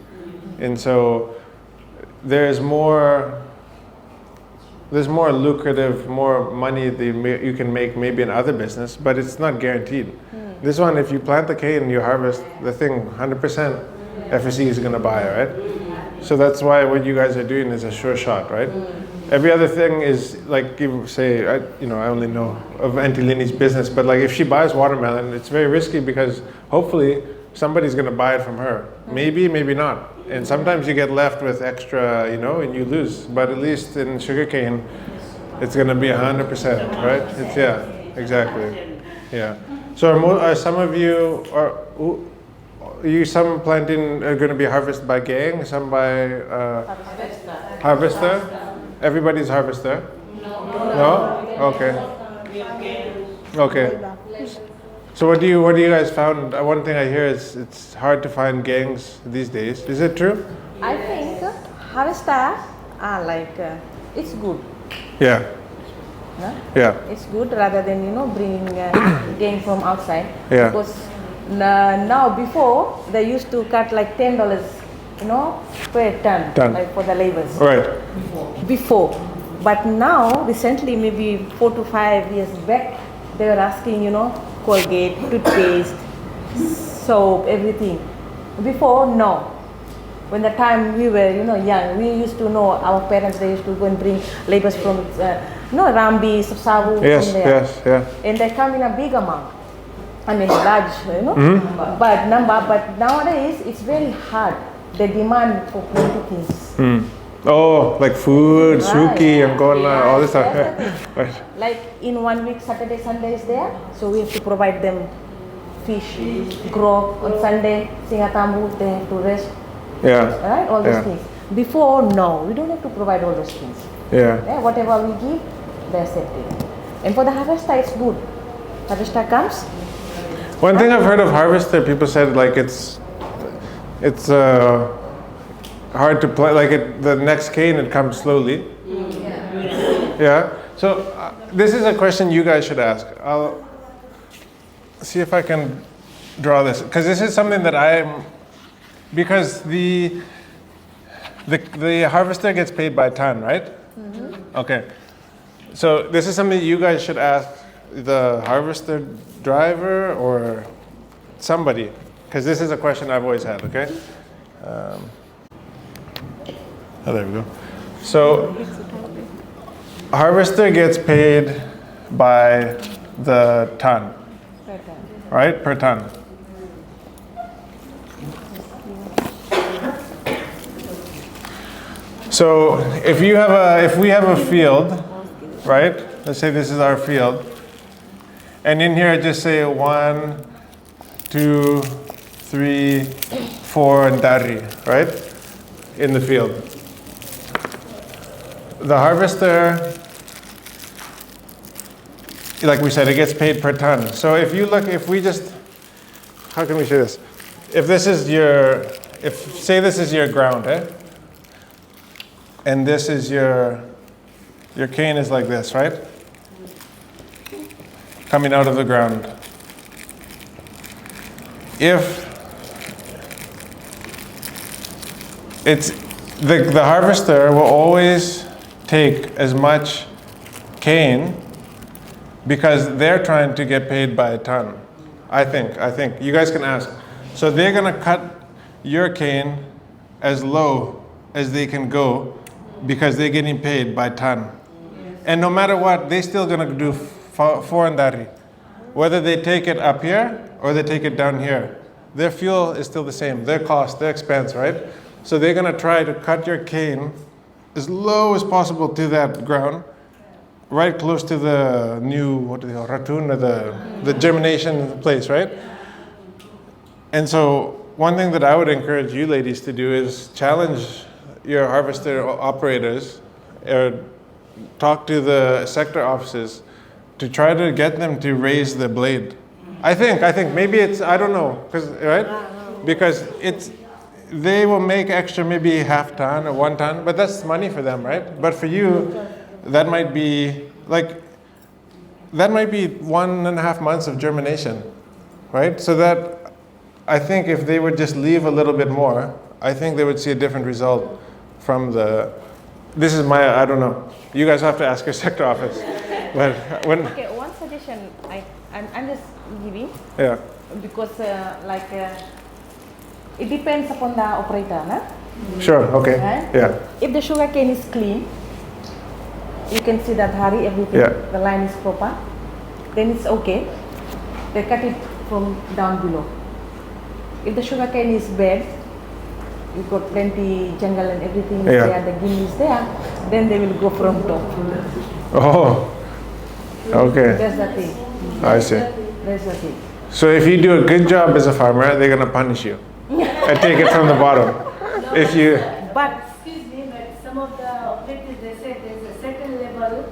And so there's more lucrative, more money that you can make maybe in other business, but it's not guaranteed. This one, if you plant the cane and you harvest the thing, 100% FSC is going to buy, right? So that's why what you guys are doing is a sure shot, right? Every other thing is like, you say, I only know of Auntie Lini's business, but like if she buys watermelon, it's very risky, because hopefully somebody's going to buy it from her. Maybe not. And sometimes you get left with extra, and you lose. But at least in sugarcane, it's going to be 100%, right? It's exactly. Yeah. So are some of you, some planting are going to be harvested by gang, some by harvester? Everybody's harvester? No? Okay. So what do you guys found? One thing I hear is it's hard to find gangs these days. Is it true? I think harvesters are it's good. Yeah. Yeah. It's good rather than bringing gang from outside. Yeah. Because now before they used to cut like $10, per ton. Like for the laborers. Right. Before. But now recently, maybe 4 to 5 years back, they were asking Colgate, toothpaste, soap, everything. Before, no. When the time we were, young, we used to know our parents. They used to go and bring laborers from, Rambi, Sapsavu, Yes, from there. yes, yeah. And they come in a big amount. I mean, large, but nowadays it's very hard they demand for plenty things. Oh, like food, suki, Right. Angola, all this stuff. Yes, Yeah. Right. Like in 1 week, Saturday, Sunday is there, so we have to provide them fish, grog on Sunday, singatambu, they have to rest, Yeah. right? All those Yeah. things. Before, no, we don't have to provide all those things. Yeah. Yeah, whatever we give, they accept it. And for the harvester, it's good. Harvester comes, One thing I've heard of harvester, people said like it's hard to play. Like the next cane, it comes slowly. Yeah. So this is a question you guys should ask. I'll see if I can draw this because this is something that because the harvester gets paid by ton, right? Okay. So this is something you guys should ask the harvester driver or somebody, because this is a question I've always had, okay? Oh, there we go. So harvester gets paid by the ton, right? Per ton. So if we have a field, right? Let's say this is our field. And in here, just say 1, 2, 3, 4, and dari, right? In the field. The harvester, like we said, it gets paid per ton. So if we just, how can we show this? If this is say this is your ground, eh? And this is your cane is like this, right? Coming out of the ground. If it's the harvester will always take as much cane because they're trying to get paid by a ton. I think you guys can ask. So they're gonna cut your cane as low as they can go because they're getting paid by ton. And no matter what, they're still gonna do foreign dari. Whether they take it up here or they take it down here, their fuel is still the same. Their cost, their expense, right? So they're gonna try to cut your cane as low as possible to that ground, right close to the new, what do they call, ratoon, or the germination place, right? And so one thing that I would encourage you ladies to do is challenge your harvester operators or talk to the sector offices to try to get them to raise the blade. I think maybe it's, I don't know, because they will make extra maybe half ton or 1 ton, but that's money for them, right? But for you, that might be 1.5 months of germination, right? So that, I think if they would just leave a little bit more, I think they would see a different result from this is my, I don't know. You guys have to ask your sector office. But when, okay, one suggestion I'm just giving, yeah. because it depends upon the operator, nah? Sure, okay, Right? yeah. If the sugar cane is clean, you can see that hari, everything, Yeah. the line is proper, then it's okay. They cut it from down below. If the sugar cane is bad, you got plenty jungle and everything is Yeah. there, the gin is there, then they will go from top. Oh, okay, That's the thing. I see. That's the thing. So if you do a good job as a farmer, they're gonna punish you and take it from the bottom. If you, But Excuse me, but some of the operators, they said there's a certain level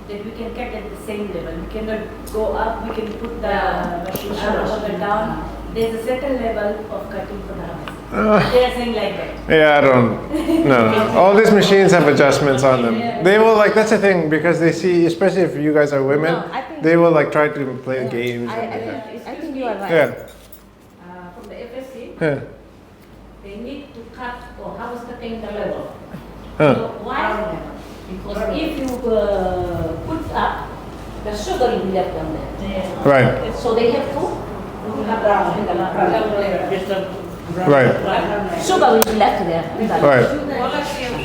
that we can cut at the same level. We cannot go up, we can put the machine further down. There's a certain level of cutting for the harvest. They are saying like that. yeah, I don't, no. All these machines have adjustments on them. They will that's the thing, because they see, especially if you guys are women, No, I think- they will try to play games. I think you are right. Yeah, From the FSC, yeah. they need to cut or harvest the cane the level. Huh. So why? Because if you put up, the sugar will be left on there. Right, So they have to have brown. right, Sugar will be left there. right,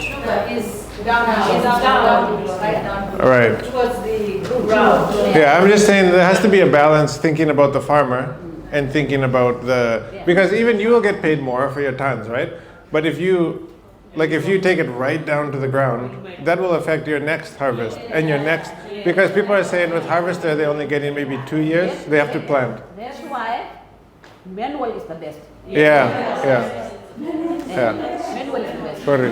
Sugar is down right. towards the ground. Yeah, I'm just saying there has to be a balance, thinking about the farmer and thinking about because even you will get paid more for your tons, right? But if you take it right down to the ground, that will affect your next harvest and your next, because people are saying with harvester they're only getting maybe 2 years. They have to plant. That's why manual is the best. Yeah. Manual is the best. Sorry.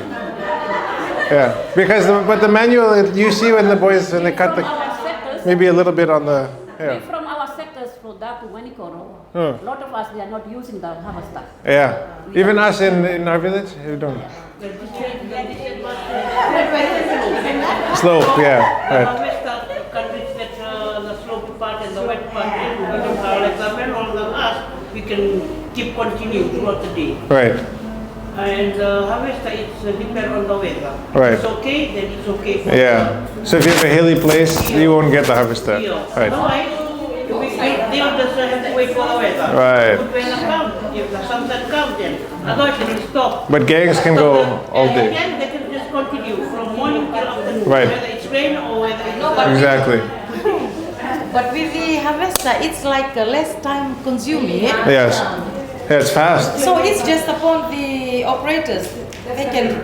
Yeah, because but the manual, you see when the boys when they cut the maybe a little bit on the From our sectors, for that to Wanikoro, a lot of us they are not using the harvester. Yeah, even us in our village, we don't. Slope, yeah, right. Countries that the slopy part and the wet part, like the manual than us, we can keep continuing throughout the day. Right. And the harvester, it's depend on the weather. Right. It's okay, then it's okay. For Yeah. So if you have a hilly place, you won't get the harvester. Right. Otherwise, they'll just have to wait for the weather. Right. But when it comes, if the sunset comes, then otherwise it will stop. But gangs can go all And day. then they can just continue from morning till afternoon, Right. whether it's rain or whether it's Exactly. But with the harvester, it's like less time consuming. Yes. Yeah, it's fast. So it's just upon the operators. They can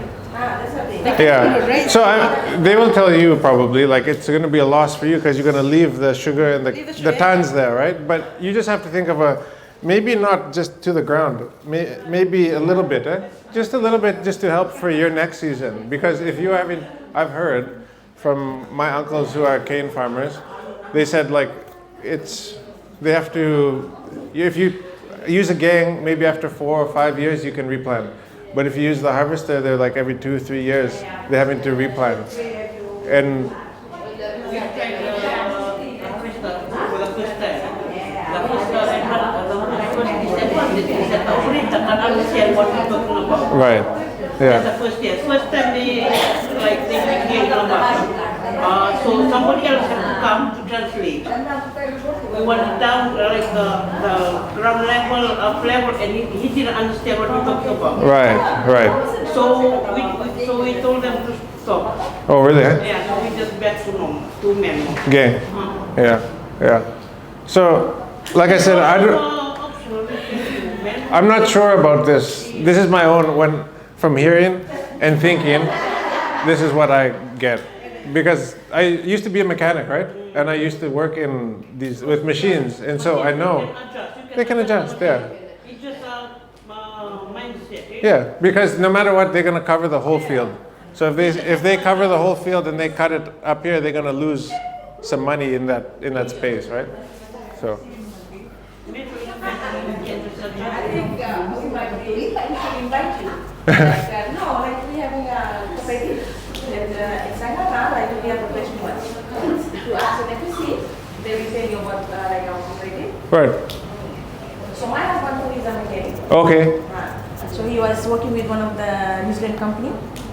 Yeah. So they will tell you probably like it's going to be a loss for you because you're going to leave the sugar and the tons there, right? But you just have to think of maybe not just to the ground, maybe a little bit, just a little bit, just to help for your next season. Because if you haven't, I've heard from my uncles who are cane farmers, they said like they have to, if you use a gang, maybe after 4 or 5 years you can replant. But if you use the harvester, they're like every 2 or 3 years they're having to replant. And right. Yeah. That's the first year. First time they begin so somebody else has to come to translate. We went down like the ground level, up level, and he didn't understand what we're talking about. Right. Right. So we told them to stop. Oh, really? Yeah, so we just back to normal, to manual. Gang. Yeah. Yeah. So, like I said, I'm not sure about this. This is my own from hearing and thinking. This is what I get because I used to be a mechanic, right? And I used to work in with machines, and so I know they can adjust. Yeah. It's just a mindset. Yeah, because no matter what, they're gonna cover the whole field. So if they cover the whole field and they cut it up here, they're gonna lose some money in that space, right? So. I think we might invite you. Like we having a cooperative in Sangata, like we have a question to ask an FSC, they will tell you about like our cooperative. Right. So my husband who is a mechanic. Okay. So he was working with one of the New Zealand company.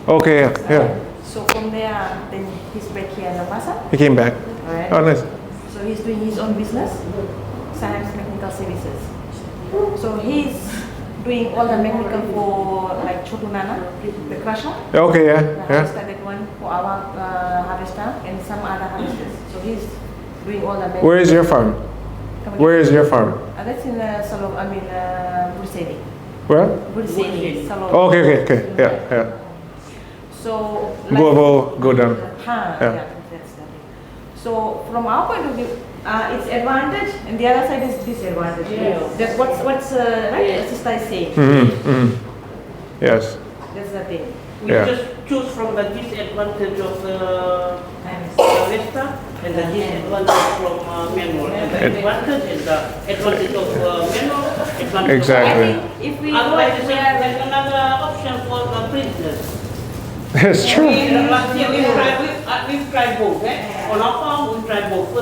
Okay. Yeah. So from there, then he's back here in Napasa. He came back. Right. Oh, nice. So he's doing his own business, Science Technical Services. So he's doing all the mechanical for like Chotu Nana, the crusher. Okay, yeah. I started one for our harvester and some other harvesters. So he's doing all the mechanical. Where is your farm? Where is your farm? That's in Salom, Bursedi. Where? Bursedi, Salom. Oh, okay. Yeah. So Go down. Yeah, that's the thing. So from our point of view, it's advantage and the other side is disadvantage. Yeah. That's what's right? Sister is saying. Yes. That's the thing. We just choose from the disadvantage of the harvester and the disadvantage from manual. And the advantage and the advantage of manual. Advantage Exactly. If we otherwise, there's another option for the prisoners. It's true. Last year we've tried both. On our farm, we tried both.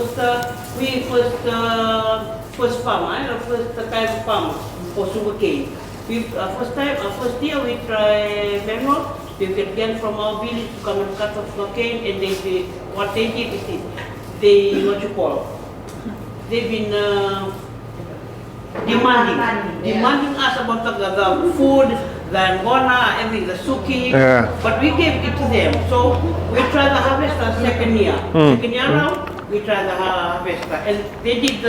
First farmer, first kind of farmer for sugarcane. First year we try manual. We get them from our village to come and cut off sugarcane, and what they did is they've been demanding us about the food, the angona, everything, the suki. Yeah. But we gave it to them. So we tried the harvester second year. Second year now, we tried the harvester. And they did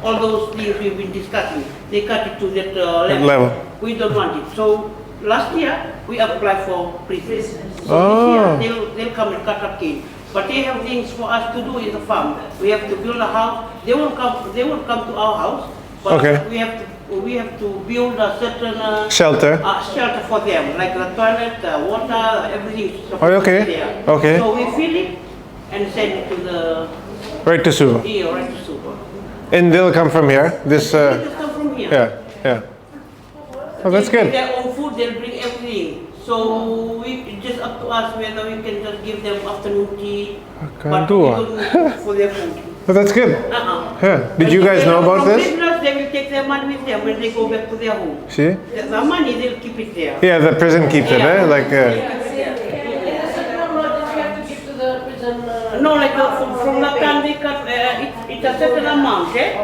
all those things we've been discussing. They cut it to that level. We don't want it. So last year we applied for prison. So Oh. this year they'll come and cut up cane. But they have things for us to do in the farm. We have to build a house. They will come to our house. But Okay. we have to build a certain Shelter. shelter for them, like the toilet, water, everything. Oh, okay. There. Okay. So we fill it and send it to the Right to Suva. right to super. And they'll come from here. This. They just come from here. Yeah. Yeah. Oh, that's They bring good. their own food, they'll bring everything. So it's just up to us whether we can just give them afternoon tea. But we don't cook for their food. Oh, that's good. Yeah. Did you guys know about this? Prisoners, they will take their money with them when they go back to their home. See? The money, they'll keep it there. Yeah, the prison keeps it, eh? Like. No, like from the time they cut, it's a certain amount, eh?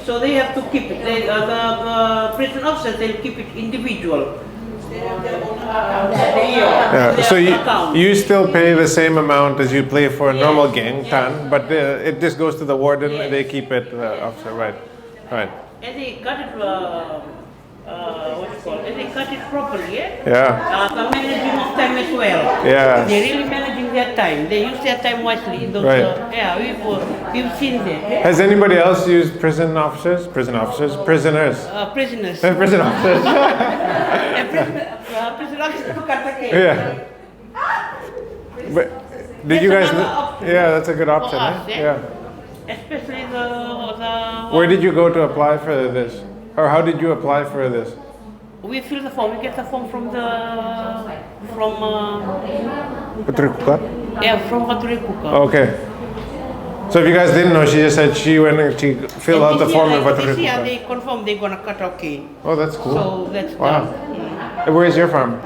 So they have to keep it. The prison officers, they'll keep it individual. Yeah. So you still pay the same amount as you pay for a normal gang, tan, but it just goes to the warden. They keep it officer, right? Right. And they cut it, what you call it? And they cut it properly, eh? Yeah. The managing of time as well. Yeah. They're really managing their time. They use their time wisely. In those, Right. we've seen that. Has anybody else used prison officers? Prison officers? Prisoners? Prisoners. Prison officers. Prison officers to cut the cake. Yeah. But did you guys? Yeah, that's a good option. us, Eh? eh? Yeah. Especially the Where did you go to apply for this? Or how did you apply for this? we fill the form. We get the form from Patrikuka? from Patrikuka. Okay. So if you guys didn't know, she just said she went and she filled out the form in This year Patrikuka. they confirm they're gonna cut our cane. Oh, that's cool. So that's Wow. done. Where's your farm?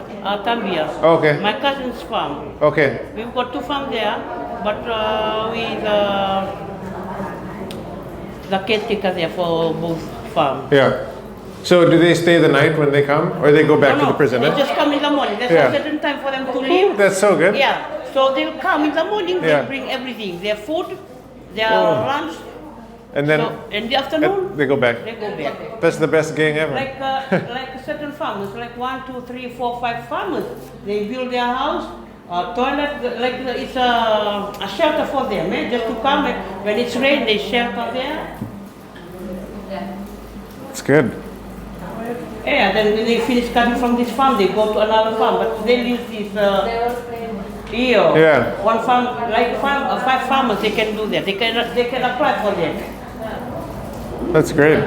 Tambia. Okay. My cousin's farm. Okay. We've got 2 farms there, but with the caretaker there for both farms. Yeah. So do they stay the night when they come, or they go back to the prison? They Eh? just come in the morning. There's Yeah. a certain time for them to leave. That's so good. Yeah. So they'll come in the morning. Yeah. They'll bring everything, their food, their lunch. And then So in the afternoon, they go back. they go back. That's the best gang ever. Like certain farmers, like 1, 2, 3, 4, 5 farmers, they build their house, toilet, it's a shelter for them, eh? Just to come, when it's rain, they shelter there. It's good. Yeah, then when they finish cutting from this farm, they go to another farm, but they use this, Yeah. one farm, like 5 farmers, they can do that. They can apply for that. That's great.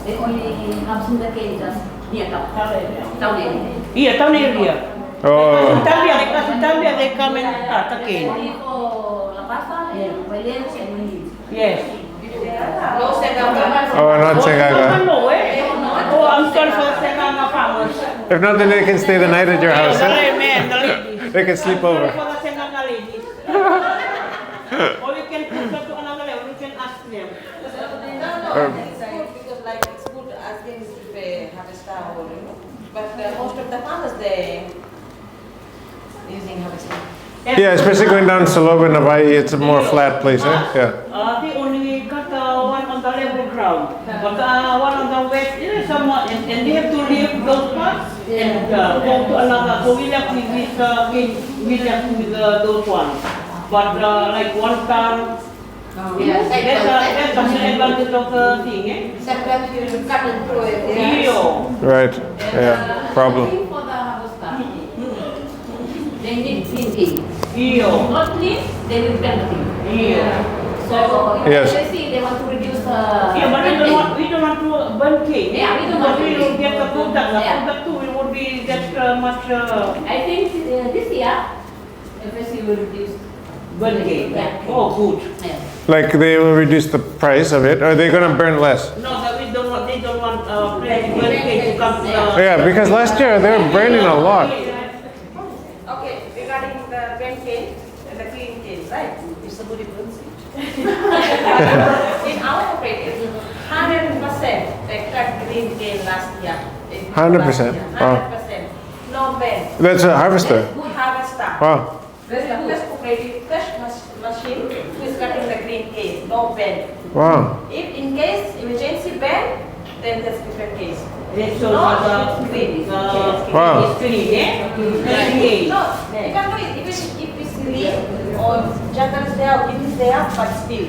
They only have sugarcane just near town area. Yeah, town area. Oh. Tambia, they come and cut the cane. Only for La Paz and Valencia and Manila. Yes. Oh, not Sengaga. No, eh? Oh, I'm sorry for the Sengaga farmers. If not, then they can stay the night at your house. The Eh? man, the ladies. They can sleep over. For the Sengaga ladies. Or we can put to another level, we can ask them. It's good because like it's good asking if they have a star or but most of the farmers they using harvester. Yeah, especially going down Saloba and Hawaii, it's a more flat place, eh? Yeah. They only cut one on the level ground, but one on the west, somewhat, and they have to leave those parts and go to another. So we left with this, we left with those ones. But like 1 ton, that's a advantage of the thing, eh? Sometimes you cut and throw it. Right. Yeah. Problem. For the harvester, they need clean cane. Not clean, they will bend the cane. So Yes. they see they want to reduce the. Yeah, but we don't want to burn cane. Yeah, we don't want to we will get the product. The Yeah. product too will not be that much I think this year, FSC will reduce. burn cane. Yeah. Oh, good. Yeah. Like they will reduce the price of it, or they're gonna burn less. No, that we don't want. They don't want burn cane to come to Yeah, because last year they were burning a lot. Okay, regarding the green cane and the clean cane, right? If somebody burns it. In our cooperative, 100% they cut green cane last year. 100%? Wow. 100%. No ban. That's a harvester. Good harvester. Wow. There's the first cooperative machine who is cutting the green cane. No ban. Wow. If in case emergency ban, then that's different case. This shows No, the it's green. Wow. it's green, yeah? Okay. No, you can do it if it's green or jungle is there, it is there, but still.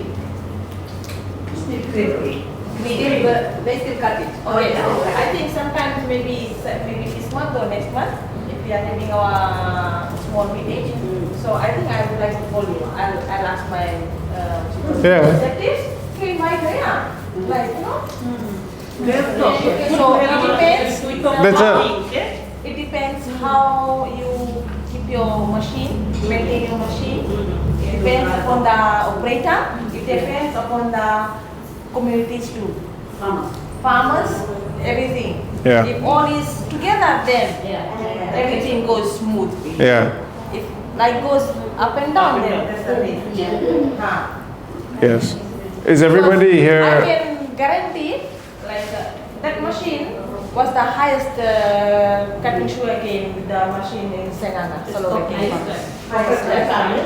Still green. Still, they still cut it. Okay. I think sometimes maybe this month or next month, if we are having our small meeting, so I think I would like to call you. I'll ask my executives. Okay, my yeah, like you know. So it depends. That's It depends how you keep your machine, maintain your machine. It depends upon the operator. It depends upon the communities too. Farmers, everything. Yeah. If all is together, then everything goes smooth. Yeah. If like goes up and down, then that's the thing. Yes. Is everybody I here? can guarantee, like that machine was the highest cutting sugarcane with the machine in Senanga, Solowake Farms.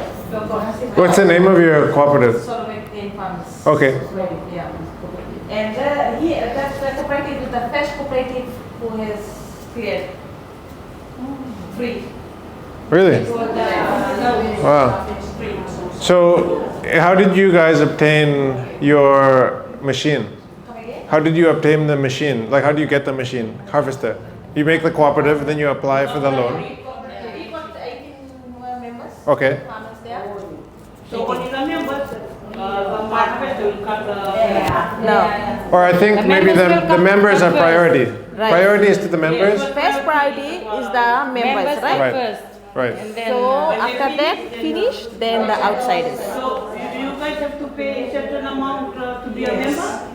What's the name of your cooperative? Solowake Farms. Okay. Yeah. And that's the cooperative is the first cooperative who has cleared free. Really? Wow. Wow. So, how did you guys obtain your machine? How did you obtain the machine? Like, how do you get the machine? Harvester. You make the cooperative, then you apply for the loan. We got 18 members. Okay. Farmers there. So only the members, the harvester will cut the... No. Or I think The maybe members will the come members are first. priority. Right. Priority is to the members? First priority is the members, right? Right. Right. So after that finish, then the outsiders. So you guys have to pay a certain amount to be a member?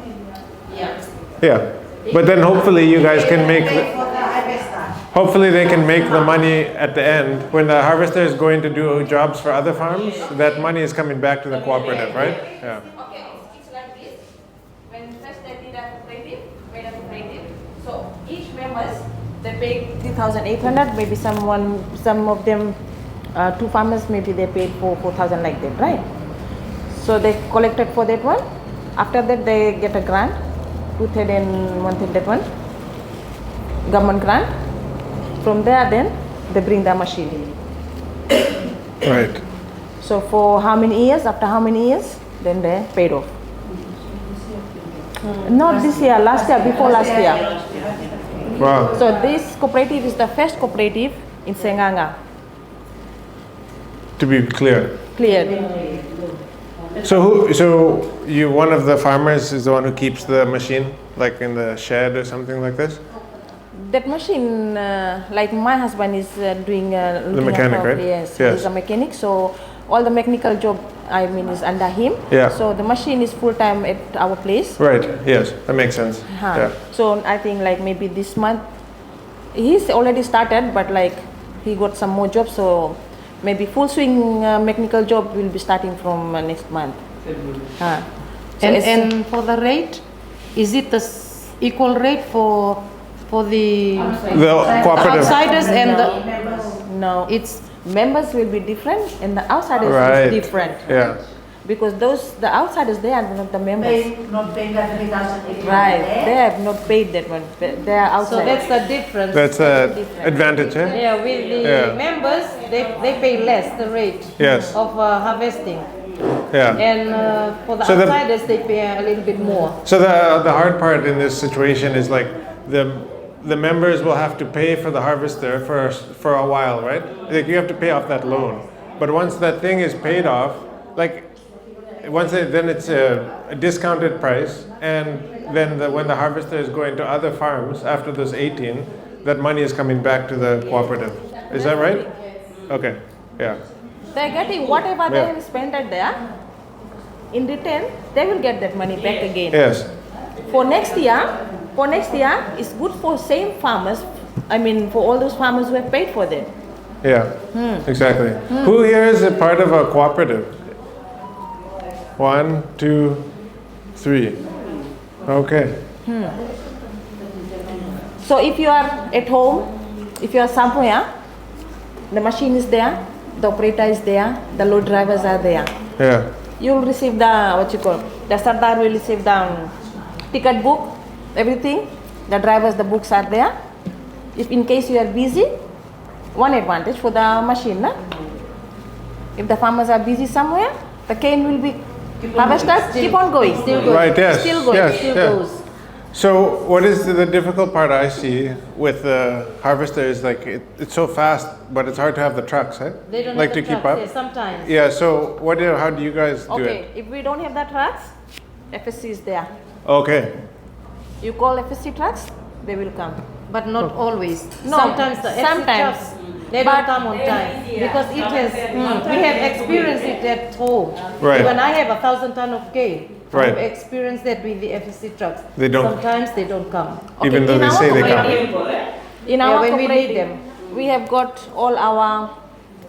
Yeah. Yeah. But then hopefully you guys can make hopefully they can make the money at the end. When the harvester is going to do jobs for other farms, that money is coming back to the cooperative, right? Yeah. Okay, it's like this. When first they did a cooperative, made a cooperative, so each members they pay 3,800. Maybe some of them, two farmers, maybe they paid for 4,000 like that, right? So they collected for that one. After that, they get a grant, 2/3 and 1/3 that one, government grant. From there, then they bring the machine. Right. So for how many years? After how many years? Then they paid off. Not this year, last year, before last year. Wow. So this cooperative is the first cooperative in Senganga. To be clear. Cleared. So you one of the farmers is the one who keeps the machine, like in the shed or something like this? That machine, like my husband is doing The mechanic, right? Yes, Yes. he's a mechanic. So all the mechanical job, I mean, is under him. Yeah. So the machine is full time at our place. Right. Yes, that makes sense. Yeah. So I think like maybe this month, he's already started, but like he got some more jobs. So maybe full swing mechanical job will be starting from next month. So And for the rate, is it the equal rate for the cooperative. outsiders and the no, it's members will be different and the outsiders Right. is different. Yeah. Because the outsiders, they are not the members. Not paying that 3,800. Right, they have not paid that one. They are so outside. that's the difference. That's an advantage, eh? Yeah, with the Yeah. members, they pay less the rate Yes. of harvesting, Yeah. and for the So the- outsiders they pay a little bit more. So the hard part in this situation is like the members will have to pay for the harvester for a while, right? Like you have to pay off that loan. But once that thing is paid off, like then it's a discounted price, and then when the harvester is going to other farms after those 18, that money is coming back to the cooperative. Is that right? Okay. Yeah. They're getting whatever they Yeah. have spent at there. In return, they will get that money back again. Yes. For next year, it's good for same farmers. I mean, for all those farmers who have paid for them. Yeah. Exactly. Who here is a part of a cooperative? 1, 2, 3. Okay. So if you are at home, if you are somewhere, the machine is there, the operator is there, the load drivers are there. Yeah. You will receive the, the Sardar will receive the ticket book, everything. The drivers, the books are there. If in case you are busy, one advantage for the machine. Na? If the farmers are busy somewhere, the cane will be harvested, keep on going. Still goes. Right, yes. Still going. Yes, Still yeah. goes. So what is the difficult part I see with the harvester is like it's so fast, but it's hard to have the trucks, right? They don't like have to the keep trucks, up. yeah, sometimes. Yeah. So how do you guys do Okay, it? if we don't have the trucks, FSC is there. Okay. You call FSC trucks, they will come. But not always. No, Sometimes the sometimes. trucks, they don't come on time because it has. We have experienced it at home. Right. When I have 1,000 ton of cane, Right. I've experienced that with the FSC trucks. They don't. Sometimes they don't come. Even though in they our say they cooperative- come. In Yeah, our when we need cooperative, we have got all our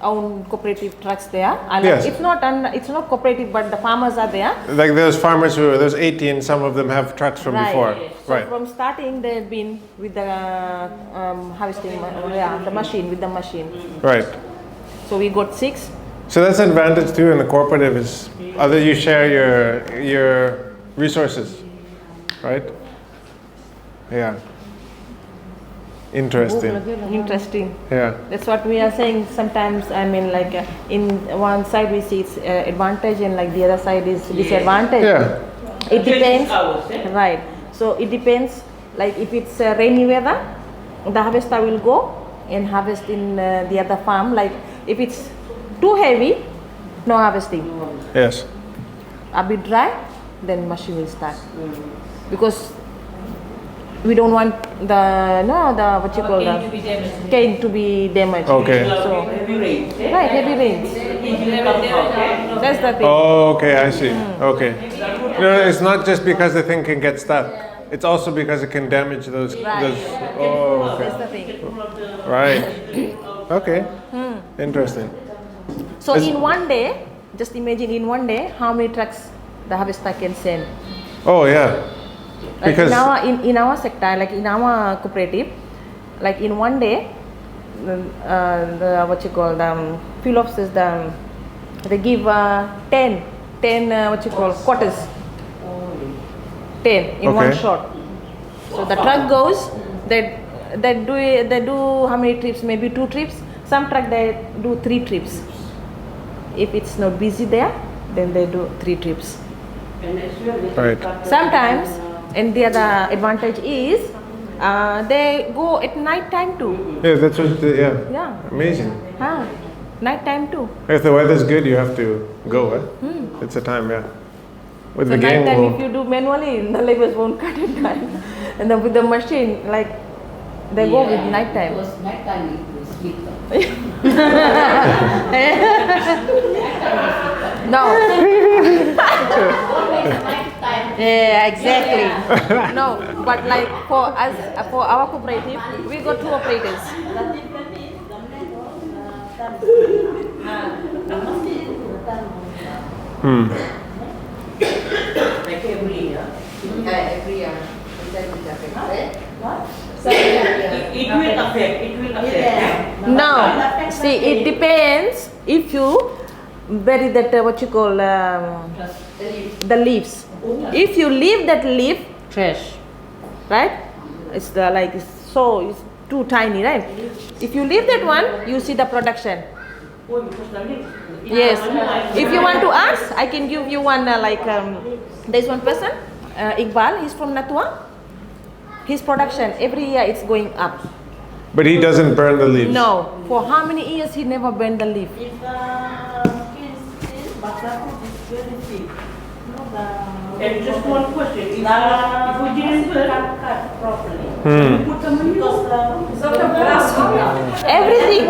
own cooperative trucks there. Yes. It's not cooperative, but the farmers are there. Like those farmers there's 18, some of them have trucks from before. So Right. from starting, they've been with the harvesting, the machine, with the machine. Right. So we got 6. So that's an advantage too in the cooperative is other you share your resources, right? Yeah. Interesting. Interesting. Yeah. That's what we are saying. Sometimes, I mean, like in one side we see it's advantage, and like the other side is disadvantage. Yeah. It depends. Hours, eh? Right. So it depends. Like if it's rainy weather, the harvester will go and harvest in the other farm. Like if it's too heavy, no harvesting. Yes. A bit dry, then machine will start. Because we don't want the what you call Cane to be damaged. cane to be damaged. Okay. So Heavy rain. eh? right, heavy rains. That's the thing. Oh, okay, I see. Okay. No, it's not just because the thing can get stuck. It's also because it can damage those. Right. Oh, That's okay. the thing. Right. Okay. Interesting. So Is- in one day, just imagine in one day how many trucks the harvester can send. Oh, yeah. Like Because in our sector, like in our cooperative, like in one day, the what you call the field officers, they give 10 what you call quarters. 10 in one Okay. shot. So the truck goes, they do how many trips? Maybe 2 trips. Some truck they do 3 trips. If it's not busy there, then they do 3 trips. right. Sometimes, and the other advantage is they go at night time too. Yeah, that's what. Yeah. Yeah, Amazing. night time too. If the weather's good, you have to go. It's a time, yeah. With So the night game, time, we'll- if you do manually, the laborers won't cut at night. And then with the machine, like they go with night time. Because night time it will sleep. No. Yeah, exactly. No, but like for us, for our cooperative, we got 2 operators. Like every year. Every year. It will affect. No, see, it depends if you bury that what you call the leaves. If you leave that leaf, trash, right? It's it's too tiny, right? If you leave that one, you see the production. Yes. If you want to ask, I can give you one there's one person, Iqbal. He's from Natua. His production every year it's going up. but he doesn't burn the leaves. No, for how many years he never burned the leaf? If the skin is very thick, And just one question, if we didn't cut properly. put some Because the grass, Everything.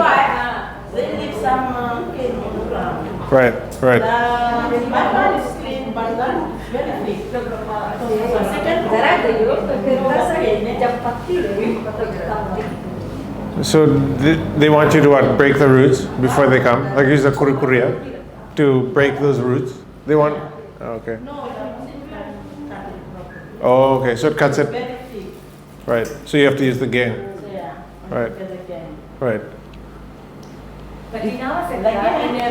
they leave some cane on the ground. Right, right. My part is clean, but that is very thick. The second So they want you to what, break the roots before they come? Like use the kurikuria to break those roots? They want. Okay. Oh, okay. So it cuts it. very thick. Right. So you have to use the game. Yeah. Right. Again. Right. But in our sector, in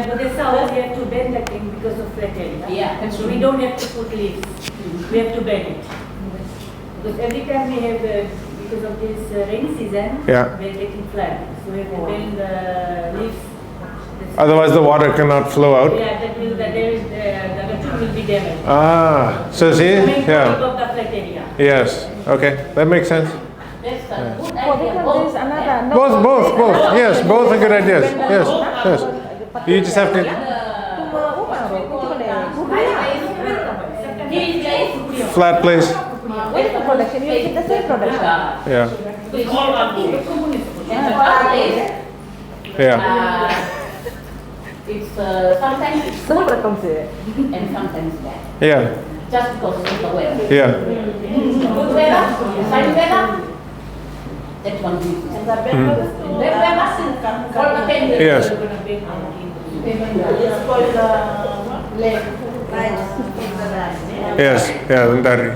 Buddha we have to bend the cane because of flat area. Yeah. And so we don't have to put leaves. We have to bend it. Because every time we have, because of this rainy season, Yeah. we are getting flood. So we have to bend the leaves. Otherwise, the water cannot flow out. Yeah, that means that the raccoon will be damaged. Ah, so see, Main yeah, problem of the flat area. yes, okay, that makes sense. That's a good For idea. them, there is another. No, Both, yes, both are good ideas. Yes, yes. You just have to flat place. What is the production? You get the same production. Yeah, It's all organic. yeah, It's sometimes it's Semua potong sih. and sometimes bad. yeah, Just because of the weather. yeah. Good weather, sunny weather. That one is. Bad weather, all the time. Yes. Yes, yeah, Lindari.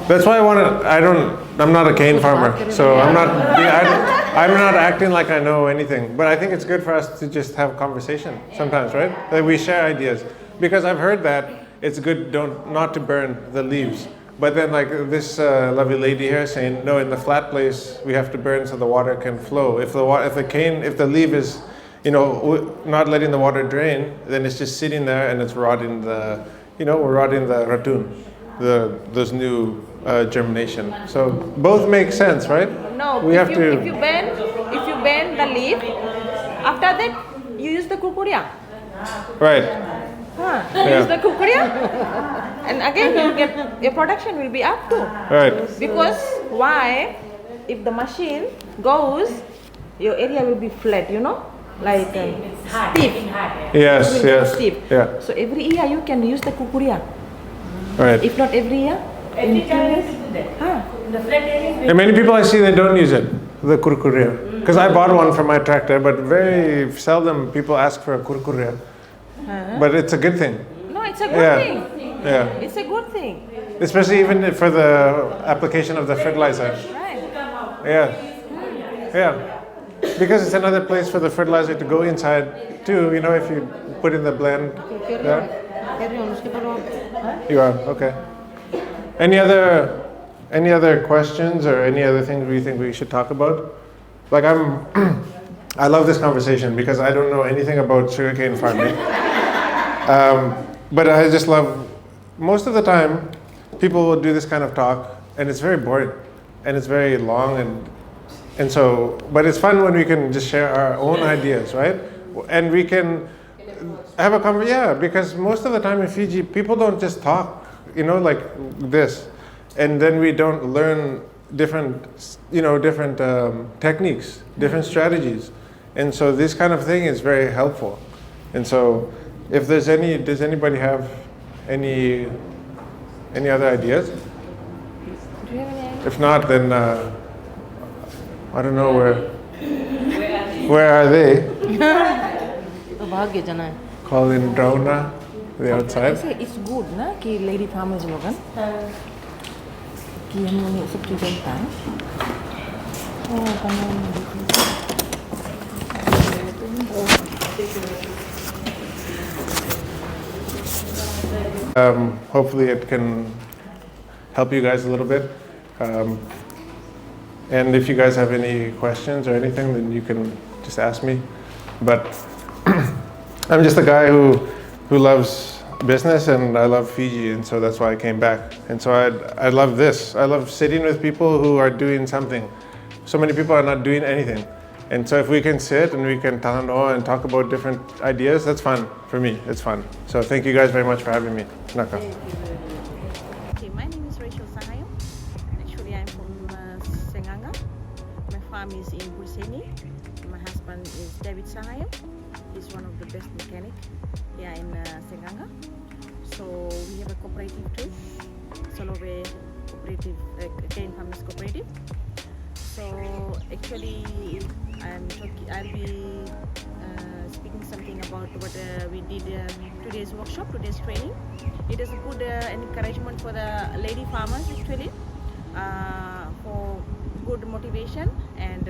That's why I'm not a cane farmer, so I'm not acting like I know anything. But I think it's good for us to just have conversation sometimes, right? That we share ideas. Because I've heard that it's good not to burn the leaves. But then like this lovely lady here saying, no, in the flat place, we have to burn so the water can flow. If the leaf is, not letting the water drain, then it's just sitting there and it's rotting we're rotting the ratun, those new germination. So both make sense, right? No, We have to. if you bend the leaf, after that you use the kurkuria. Right. Yeah. Use the kurkuria, and again your production will be up too. Right. Because why? If the machine goes, your area will be flat. Like It's hard, stiff. getting hard. Yes. It will be Yes. stiff. Yeah. So every year you can use the kurkuria. Right. If not every year, Every time we have to do that. In the flat area, And many people I see, they don't use it, the kurkuria. Because I bought one for my tractor, but very seldom people ask for a kurkuria. But it's a good thing. no, it's a good Yeah. thing. Yeah. It's a good thing. Especially even for the application of the fertilizer. Right. Yeah. Yeah. Because it's another place for the fertilizer to go inside too, if you put in the blend. Yeah. You are, okay. Any other questions or any other things we think we should talk about? Like I love this conversation because I don't know anything about sugarcane farming. But I just love, most of the time, people will do this kind of talk and it's very boring and it's very long and so, but it's fun when we can just share our own ideas, right? And we can have a conversation, yeah, because most of the time in Fiji, people don't just talk, like this. And then we don't learn different techniques, different strategies. And so this kind of thing is very helpful. And so if does anybody have any other ideas? Do you have any idea? If not, then I don't know where are they? Calling Drauna, the outside. It's good, na? Ki lady farmers logan. Ki हम लोग ये सब चीजें होता है. Hopefully it can help you guys a little bit. And if you guys have any questions or anything, then you can just ask me. But I'm just a guy who loves business and I love Fiji, and so that's why I came back. And so I love this. I love sitting with people who are doing something. So many people are not doing anything. And so if we can sit and we can talk and talk about different ideas, that's fun for me. It's fun. So thank you guys very much for having me. Naka. Okay, my name is Rachel Sahayam. Actually, I'm from Senganga. My farm is in Burseni. My husband is David Sahayam. He's one of the best mechanic here in Senganga. So we have a cooperative too, Solove Cooperative, Cane Farmers Cooperative. So actually, I'll be speaking something about what we did today's workshop, today's training. It is a good encouragement for the lady farmers actually, for good motivation and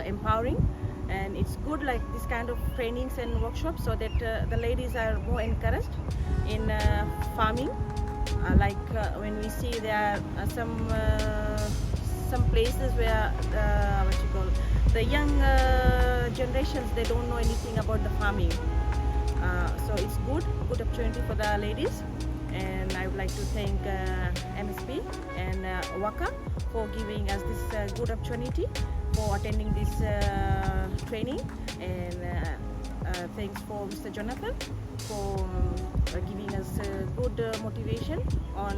empowering. And it's good like this kind of trainings and workshops so that the ladies are more encouraged in farming When we see there are some places where the young generations, they don't know anything about the farming. So it's good opportunity for the ladies, and I would like to thank MSP and WACA for giving us this good opportunity for attending this training, and thanks for Mr. Jonathan for giving us good motivation on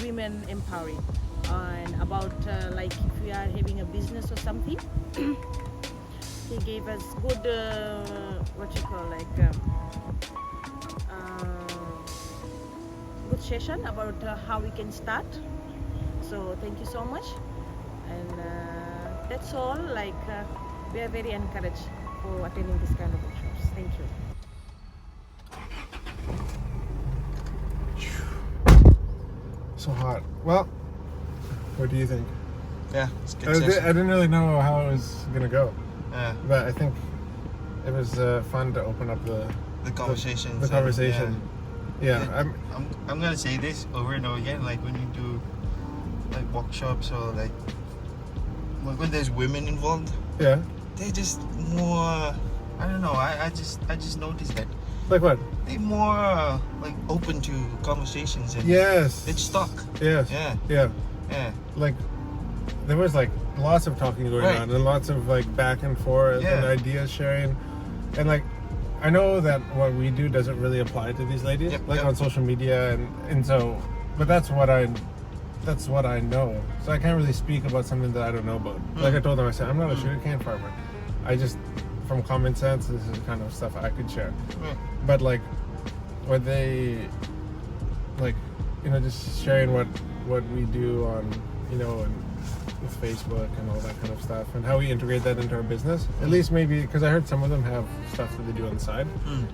women empowering, and about like if we are having a business or something. He gave us good good session about how we can start. So thank you so much, and that's all. We are very encouraged for attending this kind of workshops. Thank you. So hot. Well, what do you think? Yeah, it's a good I session. didn't really know how it was gonna go. Yeah. But I think it was fun to open up the conversation. The conversation. Yeah. I'm gonna say this over and over again. Like when you do like workshops or like when there's women involved. Yeah. They're just more. I don't know. I just noticed that. Like what? They're more like open to conversations and Yes. it's stuck. Yes. Yeah. Yeah. Yeah. Like there was like lots of talking going Right. on and lots of like back and forth and Yeah. ideas sharing, and like I know that what we do doesn't really apply to these ladies, Yep, on social media and so, but that's what I know. So I can't really speak about something that I don't know about. Like I told them, I said I'm not a sugarcane farmer. I just, from common sense, this is the kind of stuff I could share. Right. But like, what they, like, just sharing what we do on, and with Facebook and all that kind of stuff, and how we integrate that into our business. At least maybe, because I heard some of them have stuff that they do on the side.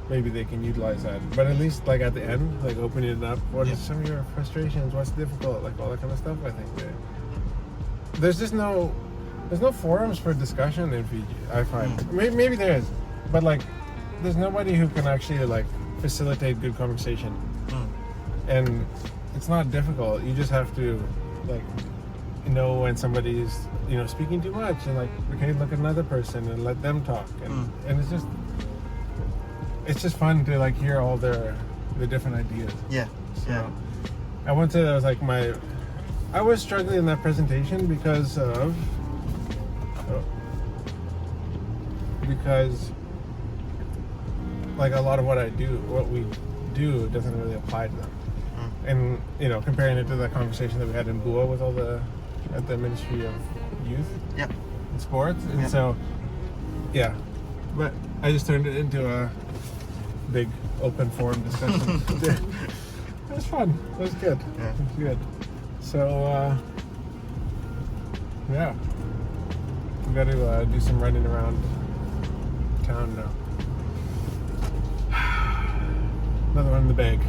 Maybe they can utilize that. But at least like at the end, like opening it up, what is some of your frustrations, what's difficult, like all that kind of stuff. I think there's no forums for discussion in Fiji, I find. Maybe there is, but like there's nobody who can actually like facilitate good conversation. And it's not difficult. You just have to like know when somebody's speaking too much, and like, okay, look at another person and let them talk, and it's just fun to like hear all the different ideas. Yeah. So, Yeah. I went to, that was like I was struggling in that presentation because like a lot of what we do doesn't really apply to them. And comparing it to the conversation that we had in Bua with at the Ministry of Youth and Sports, and so but I just turned it into a big open forum discussion. It was fun. It was good. Yeah. It was good. So we got to do some running around town now. Another one in the bag.